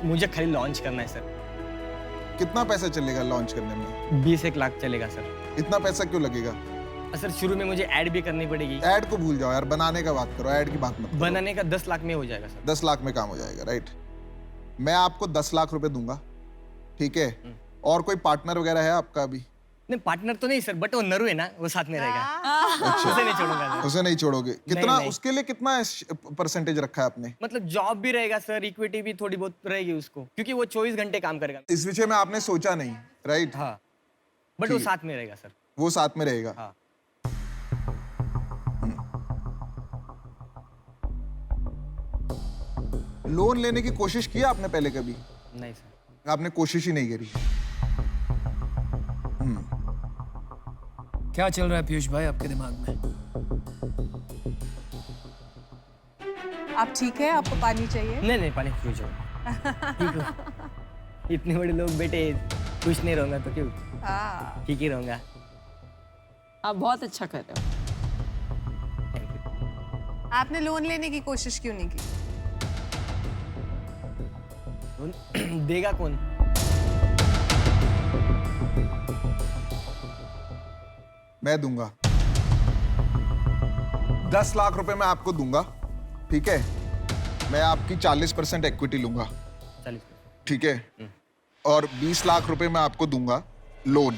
मुझे खाली लॉन्च करना है सर।
कितना पैसा चलेगा लॉन्च करने में?
20-1 लाख चलेगा सर।
इतना पैसा क्यों लगेगा?
सर शुरू में मुझे ऐड भी करनी पड़ेगी।
ऐड को भूल जाओ यार, बनाने का बात करो, ऐड की बात मत करो।
बनाने का 10 लाख में हो जाएगा सर।
10 लाख में काम हो जाएगा, राइट? मैं आपको 10 लाख रुपए दूंगा, ठीक है? और कोई पार्टनर वगैरह है आपका अभी?
नहीं पार्टनर तो नहीं सर, बट वो नरू है ना, वो साथ में रहेगा।
अच्छा,
उसे नहीं छोड़ूंगा सर।
उसे नहीं छोड़ोगे? कितना
नहीं।
उसके लिए कितना परसेंटेज रखा है आपने?
मतलब जॉब भी रहेगा सर, इक्विटी भी थोड़ी बहुत रहेगी उसको, क्योंकि वो 24 घंटे काम करेगा।
इस विषय में आपने सोचा नहीं, राइट?
हाँ, बट वो साथ में रहेगा सर।
वो साथ में रहेगा।
हाँ।
लोन लेने की कोशिश की आपने पहले कभी?
नहीं सर।
आपने कोशिश ही नहीं करी।
क्या चल रहा है पीयूष भाई आपके दिमाग में?
आप ठीक है? आपको पानी चाहिए?
नहीं पानी फ्यूज हो। ठीक हो। इतने बड़े लोग बेटे, खुश नहीं रहूंगा तो क्यों? ठीक ही रहूंगा।
आप बहुत अच्छा कर रहे हो।
आपने लोन लेने की कोशिश क्यों नहीं की?
देगा कौन?
मैं दूंगा 10 लाख रुपए मैं आपको दूंगा, ठीक है? मैं आपकी 40% इक्विटी लूंगा,
40%।
ठीक है? और 20 लाख रुपए मैं आपको दूंगा लोन,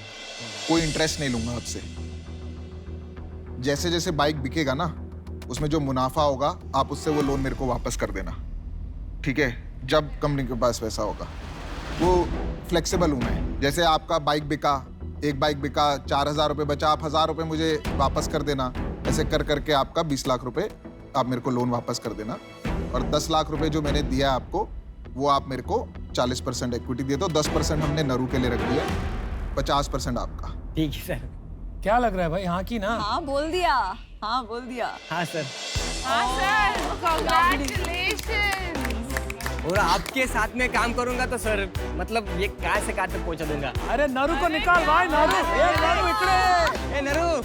कोई इंटरेस्ट नहीं लूंगा आपसे। जैसे जैसे बाइक बिकेगा ना, उसमें जो मुनाफा होगा आप उससे वो लोन मेरे को वापस कर देना, ठीक है? जब कंपनी के पास पैसा होगा। वो फ्लेक्सिबल हूं मैं, जैसे आपका बाइक बिका, एक बाइक बिका, 4000 रुपये बचा, आप 1000 रुपये मुझे वापस कर देना। ऐसे कर करके आपका 20 लाख रुपए आप मेरे को लोन वापस कर देना। और 10 लाख रुपए जो मैंने दिया आपको, वो आप मेरे को 40% इक्विटी दे दो। 10% हमने नरू के लिए रख दिया, 50% आपका।
ठीक है सर।
क्या लग रहा है भाई, हाँ की ना?
हाँ बोल दिया, हाँ बोल दिया।
हाँ सर।
हाँ सर, कांग्रेचुलेशंस।
और आपके साथ में काम करूंगा तो सर मतलब ये कहाँ से कहाँ तक पहुँचा दूंगा।
अरे नरू को निकाल भाई, नरू, नरू इकडे।
ए नरू,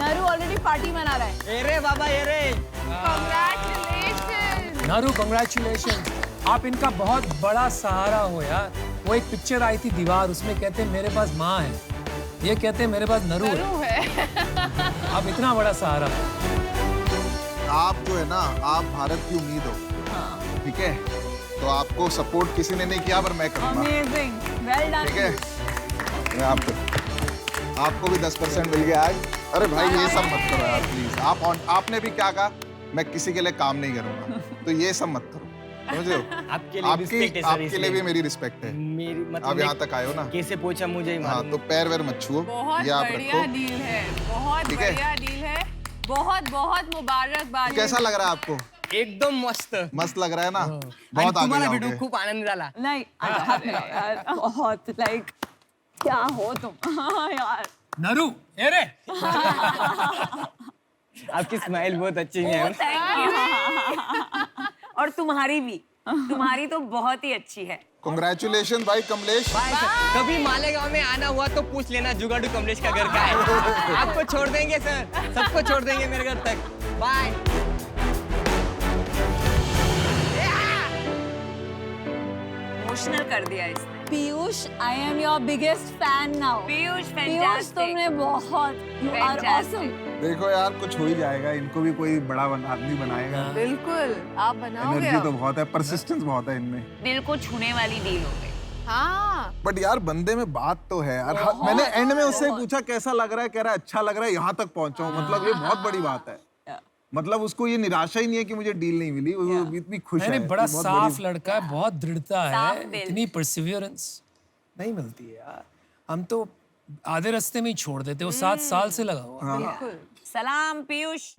नरू ऑलरेडी पार्टी मना रहा है।
ए रे बाबा, ए रे।
कांग्रेचुलेशंस।
नरू कांग्रेचुलेशन, आप इनका बहुत बड़ा सहारा हो यार। वो एक पिक्चर आई थी दीवार, उसमें कहते हैं मेरे पास माँ है, ये कहते हैं मेरे पास नरू है। आप इतना बड़ा सहारा।
आप जो है ना, आप भारत की उम्मीद हो, ठीक है? तो आपको सपोर्ट किसी ने नहीं किया, पर मैं करूंगा।
Amazing, well done.
ठीक है? मैं आपको भी 10% मिल गया आज। अरे भाई ये सब मत करो यार प्लीज। आपने भी क्या कहा, मैं किसी के लिए काम नहीं करूंगा, तो ये सब मत करो, समझ रहे हो?
आपके लिए रिस्पेक्ट है सर,
आपके लिए भी मेरी रिस्पेक्ट है।
मेरी मतलब
आप यहाँ तक आए हो ना,
कैसे पूछा मुझे ही
हाँ,
मालूम।
तो पैर वैर मत छुओ,
बहुत
ये आप
बढ़िया
रखो।
डील है, बहुत
ठीक है?
बढ़िया डील है। बहुत बहुत मुबारकबाद।
कैसा लग रहा है आपको?
एकदम मस्त।
मस्त लग रहा है ना?
आणि
बहुत आगे
तुम्हाला
जाओगे।
भेटून खूप आनंद झाला।
नहीं यार, बहुत लाइक क्या हो तुम। हाँ यार
नरू, ए रे।
आपकी स्माइल बहुत अच्छी है।
और तुम्हारी भी, तुम्हारी तो बहुत ही अच्छी है।
कांग्रेचुलेशन भाई कमलेश।
कभी मालेगांव में आना हुआ तो पूछ लेना जुगाड़ू कमलेश का घर का है। आपको छोड़ देंगे सर, सबको छोड़ देंगे मेरे घर तक। बाय।
इमोशनल कर दिया इसने।
Piyush, I am your biggest fan now.
Piyush
Piyush
fantastic.
तुमने बहुत, यू आर ऑसम।
देखो यार कुछ हो ही जाएगा, इनको भी कोई बड़ा आदमी बनाएगा।
बिल्कुल, आप बनाओगे।
एनर्जी तो बहुत है, परसिस्टेंस बहुत है इनमें।
दिल को छूने वाली डील हो गई।
हाँ,
बट यार बंदे में बात तो है यार। मैंने एंड में उससे पूछा कैसा लग रहा है, कह रहा है अच्छा लग रहा है, यहाँ तक पहुंचा हूँ, मतलब ये बहुत बड़ी बात है। मतलब उसको ये निराशा ही नहीं है कि मुझे डील नहीं मिली, वो इतनी खुश
मैंने
है।
बड़ा
कि बहुत
साफ
बड़ी-
लड़का है, बहुत दृढ़ता
साफ
है,
दिल।
इतनी परसिवियरेंस नहीं मिलती है यार। हम तो आधे रास्ते में ही छोड़ देते, वो 7 साल से लगा हुआ।
बिल्कुल। सलाम पीयूष।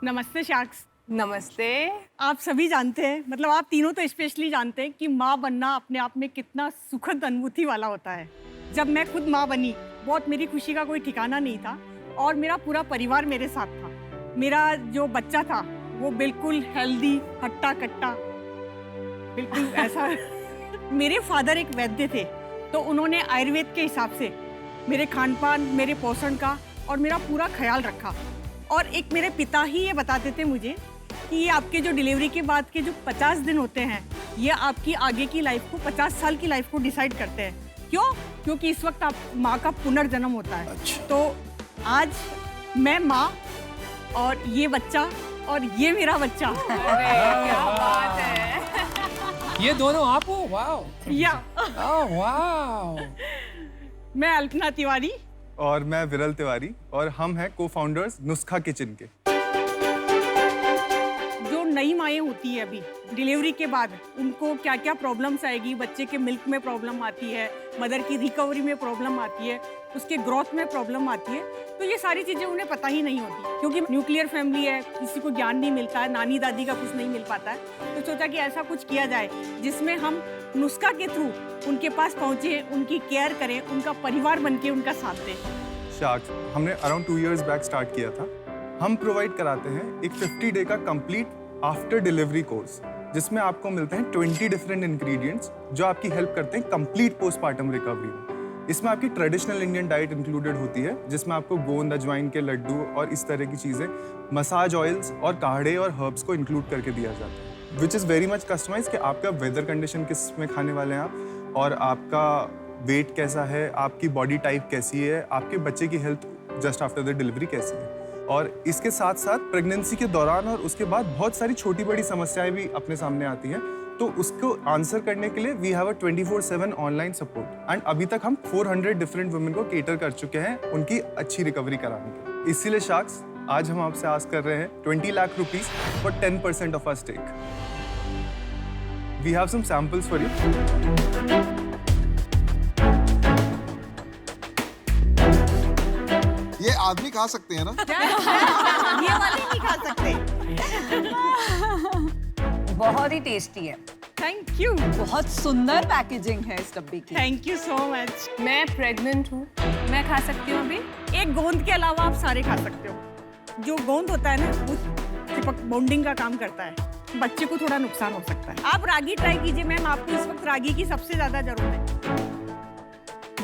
नमस्ते शार्क्स।
नमस्ते।
आप सभी जानते हैं, मतलब आप तीनों तो स्पेशली जानते हैं कि माँ बनना अपने आप में कितना सुखद अनुभूति वाला होता है। जब मैं खुद माँ बनी, बहुत मेरी खुशी का कोई ठिकाना नहीं था और मेरा पूरा परिवार मेरे साथ था। मेरा जो बच्चा था वो बिल्कुल हेल्दी, हट्टा कट्टा, बिल्कुल ऐसा। मेरे फादर एक वैद्य थे, तो उन्होंने आयुर्वेद के हिसाब से मेरे खान पान, मेरे पोषण का और मेरा पूरा ख्याल रखा। और एक मेरे पिता ही ये बताते थे मुझे कि ये आपके जो डिलीवरी के बाद के जो 50 दिन होते हैं, ये आपकी आगे की लाइफ को, 50 साल की लाइफ को डिसाइड करते हैं। क्यों? क्योंकि इस वक्त आप माँ का पुनर्जन्म होता है। तो आज मैं माँ और ये बच्चा और ये मेरा बच्चा।
क्या बात है।
ये दोनों आप हो? वाओ।
या
वाओ।
मैं अल्पना तिवारी
और मैं विरल तिवारी और हम हैं को-फाउंडर्स नुस्खा किचन के।
जो नई माएँ होती है अभी डिलीवरी के बाद, उनको क्या क्या प्रॉब्लम्स आएगी, बच्चे के मिल्क में प्रॉब्लम आती है, मदर की रिकवरी में प्रॉब्लम आती है, उसके ग्रोथ में प्रॉब्लम आती है, तो ये सारी चीज़ें उन्हें पता ही नहीं होती क्योंकि न्यूक्लियर फैमिली है, किसी को ज्ञान नहीं मिलता है, नानी दादी का कुछ नहीं मिल पाता है। तो सोचा कि ऐसा कुछ किया जाए जिसमें हम नुस्खा के थ्रू उनके पास पहुँचे, उनकी केयर करें, उनका परिवार बन के उनका साथ दें।
शार्क्स हमने अराउंड 2 years बैक स्टार्ट किया था। हम प्रोवाइड कराते हैं एक 50 डे का कंप्लीट आफ्टर डिलीवरी कोर्स, जिसमें आपको मिलते हैं 20 डिफरेंट इंग्रेडिएंट्स जो आपकी हेल्प करते हैं कंप्लीट पोस्टमार्टम रिकवरी में। इसमें आपकी ट्रेडिशनल इंडियन डाइट इंक्लूडेड होती है, जिसमें आपको गोंद, अजवाइन के लड्डू और इस तरह की चीज़ें, मसाज ऑयल्स और काढ़े और हर्ब्स को इंक्लूड करके दिया जाता है, which is very much customise कि आपका वेदर कंडीशन किस में खाने वाले हैं आप, और आपका वेट कैसा है, आपकी बॉडी टाइप कैसी है, आपके बच्चे की health just after the delivery कैसी है। और इसके साथ साथ प्रेगनेंसी के दौरान और उसके बाद बहुत सारी छोटी बड़ी समस्याएं भी अपने सामने आती हैं, तो उसको आंसर करने के लिए we have a 24/7 online support. And अभी तक हम 400 डिफरेंट वुमेन को केटर कर चुके हैं उनकी अच्छी रिकवरी कराने के लिए। इसीलिए शार्क्स आज हम आपसे आस्क कर रहे हैं 20 lakh rupees for 10% of our stake. We have some samples for you.
ये आदमी खा सकते हैं ना?
ये वाले नहीं खा सकते।
बहुत ही टेस्टी है।
Thank you.
बहुत सुंदर पैकेजिंग है इस डब्बी की।
Thank you so much.
मैं प्रेग्नेंट हूँ, मैं खा सकती हूँ अभी?
एक गोंद के अलावा आप सारे खा सकते हो। जो गोंद होता है ना, वो चिपक बॉन्डिंग का काम करता है, बच्चे को थोड़ा नुकसान हो सकता है। आप रागी ट्राई कीजिए मैम, आपको इस वक्त रागी की सबसे ज्यादा जरूरत है।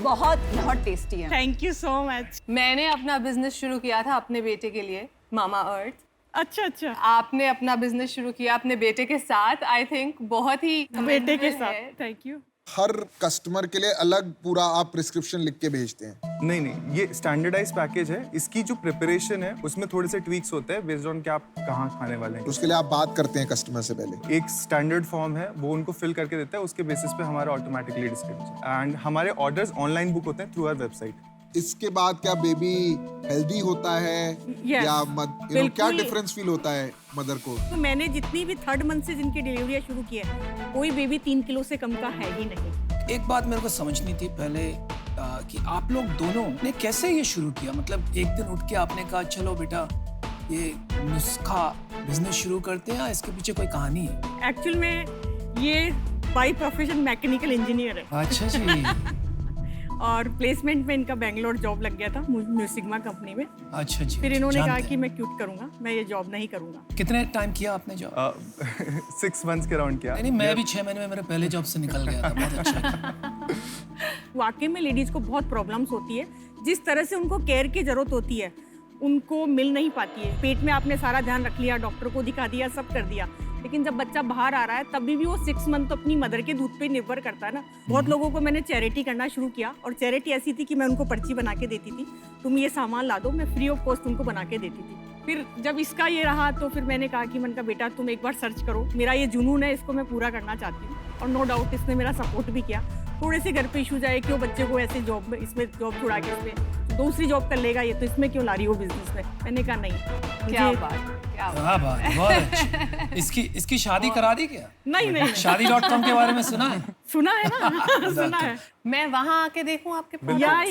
बहुत बहुत टेस्टी है।
Thank you so much.
मैंने अपना बिजनेस शुरू किया था अपने बेटे के लिए, मामा अर्थ।
अच्छा अच्छा।
आपने अपना बिजनेस शुरू किया अपने बेटे के साथ, आई थिंक बहुत ही
बेटे के
commendable है।
साथ। Thank you.
हर कस्टमर के लिए अलग पूरा आप प्रिस्क्रिप्शन लिख के भेजते हैं?
नहीं, ये स्टैंडर्डाइज पैकेज है। इसकी जो प्रिपरेशन है उसमें थोड़े से ट्वीक्स होते हैं बेस्ड ऑन कि आप कहाँ खाने वाले हैं।
उसके लिए आप बात करते हैं कस्टमर से पहले?
एक स्टैंडर्ड फॉर्म है, वो उनको फिल करके देता है, उसके बेसिस पे हमारा ऑटोमेटिकली डिस्क्रिप्शन एंड हमारे ऑर्डर्स ऑनलाइन बुक होते हैं थ्रू आवर वेबसाइट।
इसके बाद क्या बेबी हेल्दी होता है
Yes,
या क्या
बिल्कुल।
डिफरेंस फील होता है मदर को?
तो मैंने जितनी भी 3rd मंथ से जिनकी डिलीवरियाँ शुरू की है, कोई बेबी 3 किलो से कम का है ही नहीं।
एक बात मेरे को समझनी थी पहले कि आप लोग दोनों ने कैसे ये शुरू किया? मतलब एक दिन उठ के आपने कहा चलो बेटा ये नुस्खा बिजनेस शुरू करते हैं, या इसके पीछे कोई कहानी है?
एक्चुअल में ये बाय प्रोफेशन मैकेनिकल इंजीनियर है।
अच्छा जी।
और प्लेसमेंट में इनका बेंगलोर जॉब लग गया था म्यूसिग्मा कंपनी में।
अच्छा जी।
फिर इन्होंने कहा
जानते
कि
हैं।
मैं क्यूट करूंगा, मैं ये जॉब नहीं करूंगा।
कितने टाइम किया आपने जॉब?
6 months के राउंड किया।
नहीं, मैं भी 6 महीने में मेरे पहले जॉब से निकल गया था। बहुत अच्छा।
वाकई में लेडीज को बहुत प्रॉब्लम्स होती है, जिस तरह से उनको केयर की जरूरत होती है उनको मिल नहीं पाती है। पेट में आपने सारा ध्यान रख लिया, डॉक्टर को दिखा दिया, सब कर दिया, लेकिन जब बच्चा बाहर आ रहा है तभी भी वो 6 मंथ तो अपनी मदर के दूध पे निर्भर करता है ना। बहुत लोगों को मैंने चैरिटी करना शुरू किया, और चैरिटी ऐसी थी कि मैं उनको पर्ची बना के देती थी, तुम ये सामान ला दो, मैं फ्री ऑफ कॉस्ट उनको बना के देती थी। फिर जब इसका ये रहा तो फिर मैंने कहा कि मैंने कहा बेटा तुम एक बार सर्च करो, मेरा ये जुनून है, इसको मैं पूरा करना चाहती हूँ। और नो डाउट इसने मेरा सपोर्ट भी किया। थोड़े से घर पे इशूज आए, क्यों बच्चे को ऐसे जॉब में, इसमें जॉब छुड़ा के इसमें दूसरी जॉब कर लेगा, ये तो इसमें क्यों ला रही हो बिजनेस में। मैंने कहा नहीं।
क्या बात, क्या बात।
बहुत अच्छी। इसकी शादी करा दी क्या?
नहीं।
शादी.com के बारे में सुना है?
सुना है ना। सुना है।
मैं वहाँ आके देखूँ आपके पास?
या।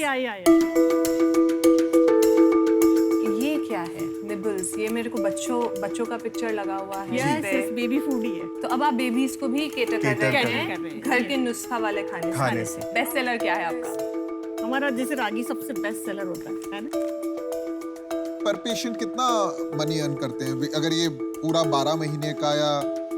ये क्या है? निबल्स। ये मेरे को बच्चों का पिक्चर लगा हुआ है।
यस, बेबी फूड ही है।
तो अब आप बेबीज को भी केटर कर रहे हैं घर के नुस्खा वाले खाने से। बेस्ट सेलर क्या है आपका?
हमारा जैसे रागी सबसे बेस्ट सेलर होता है ना।
पर पेशेंट कितना मनी अर्न करते हैं? अगर ये पूरा 12 महीने का या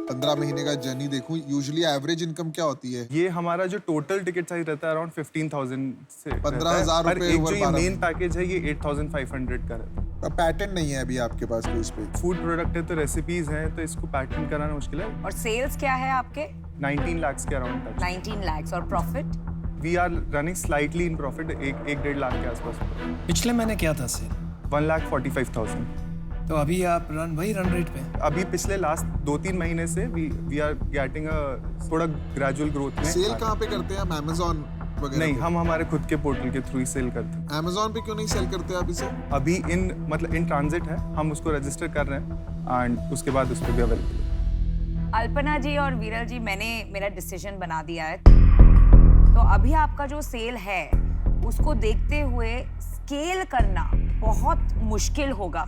15 महीने का जर्नी देखूं, यूजुअली एवरेज इनकम क्या होती है?
ये हमारा जो टोटल टिकट साइज रहता है अराउंड 15,000 से
15,000 रुपए।
एक जो ये मेन पैकेज है ये 8,500 का रहता है।
पैटर्न नहीं है अभी आपके पास कोई इस पे?
फूड प्रोडक्ट है तो रेसिपीज हैं, तो इसको पैटर्न कराना मुश्किल है।
और सेल्स क्या है आपके?
19 lakhs के अराउंड।
19 lakhs। और profit?
We are running slightly in profit, 1-1.5 lakh के आसपास।
पिछले महीने क्या था सेल?
1,45,000।
तो अभी आप वही रन रेट पे?
अभी पिछले लास्ट 2-3 महीने से वी आर गेटिंग थोड़ा ग्रेजुअल ग्रोथ में।
सेल कहाँ पे करते हैं आप? अमेज़न वगैरह?
नहीं, हम हमारे खुद के पोर्टल के थ्रू ही सेल करते हैं।
अमेज़न पे क्यों नहीं सेल करते आप इसे?
अभी इन ट्रांजिट है, हम उसको रजिस्टर कर रहे हैं एंड उसके बाद उस पर भी अवेलेबल।
अल्पना जी और विरल जी, मैंने मेरा डिसीजन बना दिया है। तो अभी आपका जो सेल है उसको देखते हुए स्केल करना बहुत मुश्किल होगा,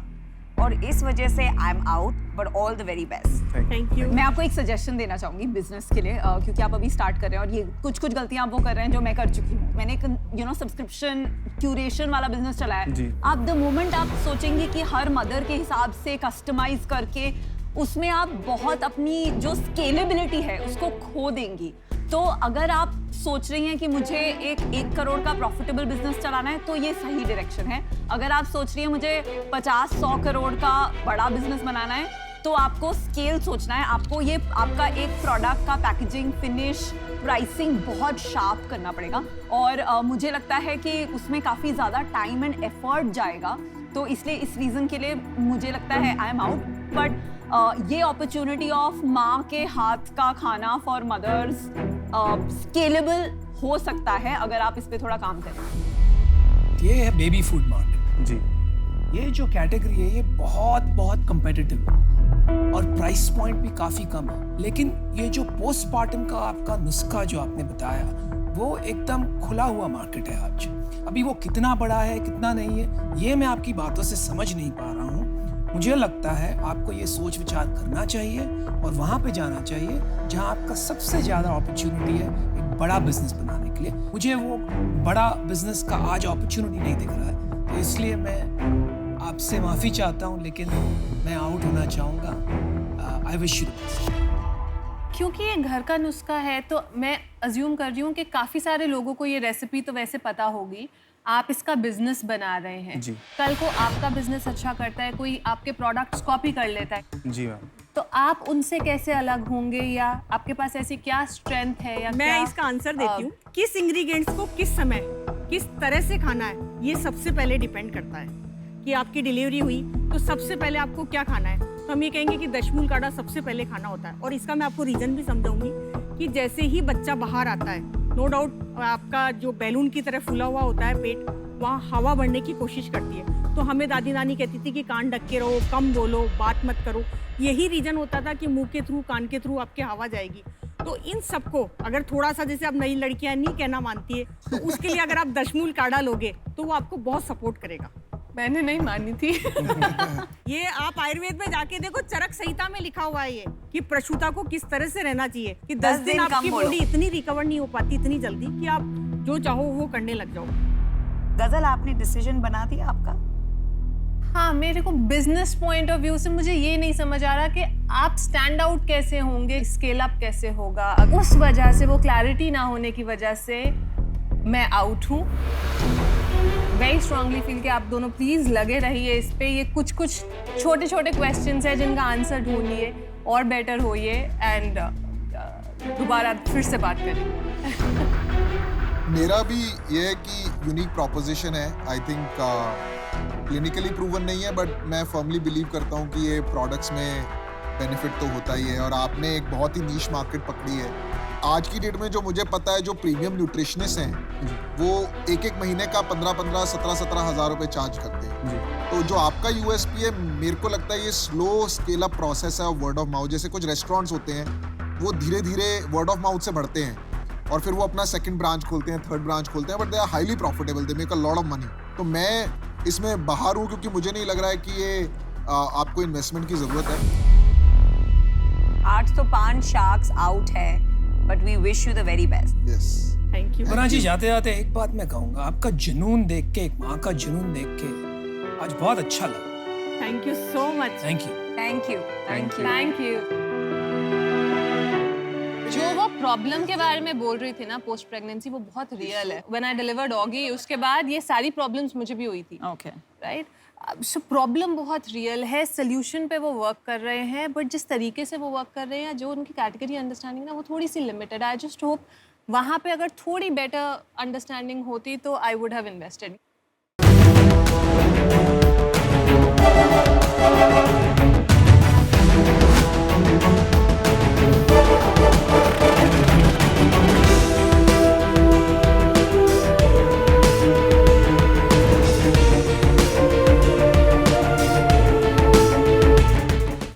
और इस वजह से I am out, but all the very best.
Thank you.
मैं आपको एक सजेशन देना चाहूंगी बिजनेस के लिए, क्योंकि आप अभी स्टार्ट कर रहे हैं और ये कुछ गलतियां आप वो कर रहे हैं जो मैं कर चुकी हूँ। मैंने एक सब्सक्रिप्शन क्यूरेशन वाला बिजनेस चलाया है। आप द मोमेंट आप सोचेंगे कि हर मदर के हिसाब से कस्टमाइज करके उसमें आप बहुत अपनी जो स्केलेबिलिटी है उसको खो देंगी। तो अगर आप सोच रही हैं कि मुझे 1 करोड़ का प्रॉफिटेबल बिजनेस चलाना है, तो ये सही डायरेक्शन है। अगर आप सोच रही हैं मुझे 50-100 करोड़ का बड़ा बिजनेस बनाना है, तो आपको स्केल सोचना है। आपको ये आपका एक प्रोडक्ट का पैकेजिंग, फिनिश, प्राइसिंग बहुत शार्प करना पड़ेगा। और मुझे लगता है कि उसमें काफ़ी ज़्यादा टाइम एंड एफर्ट जाएगा। तो इसलिए इस रीज़न के लिए मुझे लगता है आई एम आउट। बट ये अपॉर्चुनिटी ऑफ माँ के हाथ का खाना फॉर मदर्स स्केलेबल हो सकता है अगर आप इस पे थोड़ा काम करें।
ये है बेबी फूड मार्ट
जी।
ये जो कैटेगरी है ये बहुत कम्पिटिटिव है और प्राइस पॉइंट भी काफ़ी कम है। लेकिन ये जो पोस्टपार्टम का आपका नुस्खा जो आपने बताया, वो एकदम खुला हुआ मार्केट है आज। अभी वो कितना बड़ा है कितना नहीं है ये मैं आपकी बातों से समझ नहीं पा रहा हूँ। मुझे लगता है आपको ये सोच विचार करना चाहिए और वहाँ पे जाना चाहिए जहाँ आपका सबसे ज़्यादा अपॉर्चुनिटी है एक बड़ा बिजनेस बनाने के लिए। मुझे वो बड़ा बिजनेस का आज अपॉर्चुनिटी नहीं दिख रहा है, तो इसलिए मैं आपसे माफ़ी चाहता हूँ, लेकिन मैं आउट होना चाहूँगा। I wish you.
क्योंकि ये घर का नुस्खा है तो मैं अज्यूम कर रही हूँ कि काफ़ी सारे लोगों को ये रेसिपी तो वैसे पता होगी। आप इसका बिजनेस बना रहे हैं
जी।
कल को आपका बिजनेस अच्छा करता है, कोई आपके प्रोडक्ट्स कॉपी कर लेता है,
जी मैम,
तो आप उनसे कैसे अलग होंगे, या आपके पास ऐसी क्या स्ट्रेंथ है, या
मैं इसका आंसर देती हूँ। किस इंग्रेडिएंट्स को किस समय किस तरह से खाना है, ये सबसे पहले डिपेंड करता है। कि आपकी डिलीवरी हुई तो सबसे पहले आपको क्या खाना है, तो हम ये कहेंगे कि दशमूल काढ़ा सबसे पहले खाना होता है। और इसका मैं आपको रीज़न भी समझाऊंगी कि जैसे ही बच्चा बाहर आता है, नो डाउट आपका जो बैलून की तरह फूला हुआ होता है पेट, वहाँ हवा बढ़ने की कोशिश करती है। तो हमें दादी नानी कहती थी कि कान ढक के रहो, कम बोलो, बात मत करो। यही रीज़न होता था कि मुंह के थ्रू, कान के थ्रू आपके हवा जाएगी। तो इन सबको अगर थोड़ा सा, जैसे आप नई लड़कियां नहीं कहना मानती है, तो उसके लिए अगर आप दशमूल काढ़ा लोगे तो वो आपको बहुत सपोर्ट करेगा।
मैंने नहीं मानी थी।
ये आप आयुर्वेद में जाके देखो, चरक संहिता में लिखा हुआ है ये कि प्रसूता को किस तरह से रहना चाहिए कि 10 दिन आपकी बॉडी इतनी रिकवर नहीं हो पाती इतनी जल्दी कि आप जो चाहो वो करने लग जाओ।
गजल, आपने डिसीजन बना दिया आपका?
हाँ, मेरे को बिजनेस पॉइंट ऑफ व्यू से मुझे ये नहीं समझ आ रहा कि आप स्टैंड आउट कैसे होंगे, स्केल अप कैसे होगा। उस वजह से, वो क्लैरिटी ना होने की वजह से मैं आउट हूँ। वेरी स्ट्रांगली फील कि आप दोनों प्लीज लगे रहिए इस पे। ये कुछ छोटे छोटे क्वेश्चंस हैं जिनका आंसर ढूंढिए। और बेटर होइए एंड दोबारा फिर से बात करें।
मेरा भी ये है कि यूनिक प्रोपोजिशन है। आई थिंक क्लिनिकली प्रूवन नहीं है, बट मैं फर्मली बिलीव करता हूँ कि ये प्रोडक्ट्स में बेनिफिट तो होता ही है। और आपने एक बहुत ही नीश मार्केट पकड़ी है। आज की डेट में जो मुझे पता है, जो प्रीमियम न्यूट्रिशनिस्ट हैं वो एक महीने का 15-15, 17-17 हज़ार रुपये चार्ज करते हैं। तो जो आपका यूएसपी है, मेरे को लगता है ये स्लो स्केल अप प्रोसेस है वर्ड ऑफ माउथ। जैसे कुछ रेस्टोरेंट्स होते हैं, वो धीरे धीरे वर्ड ऑफ माउथ से बढ़ते हैं और फिर वो अपना सेकंड ब्रांच खोलते हैं, थर्ड ब्रांच खोलते हैं, but they are highly profitable, they make a lot of money. तो मैं इसमें बाहर हूँ क्योंकि मुझे नहीं लग रहा है कि ये आपको इन्वेस्टमेंट की ज़रूरत है।
8 तो 5 शार्क्स आउट है, but we wish you the very best.
Yes,
thank you.
वरना जी जाते जाते एक बात मैं कहूँगा, आपका जुनून देख के, एक माँ का जुनून देख के आज बहुत अच्छा लगा।
Thank you so much.
Thank you.
Thank you, thank you,
thank you. जो वो प्रॉब्लम के बारे में बोल रही थी ना पोस्ट प्रेगनेंसी, वो बहुत रियल है। व्हेन आई डिलीवर्ड ऑगी, उसके बाद ये सारी प्रॉब्लम्स मुझे भी हुई थी।
Okay,
right. सो प्रॉब्लम बहुत रियल है, सोल्यूशन पे वो वर्क कर रहे हैं, बट जिस तरीके से वो वर्क कर रहे हैं, जो उनकी कैटेगरी अंडरस्टैंडिंग ना, वो थोड़ी सी लिमिटेड। आई जस्ट होप वहाँ पे अगर थोड़ी बेटर अंडरस्टैंडिंग होती तो आई वुड हैव इन्वेस्टेड।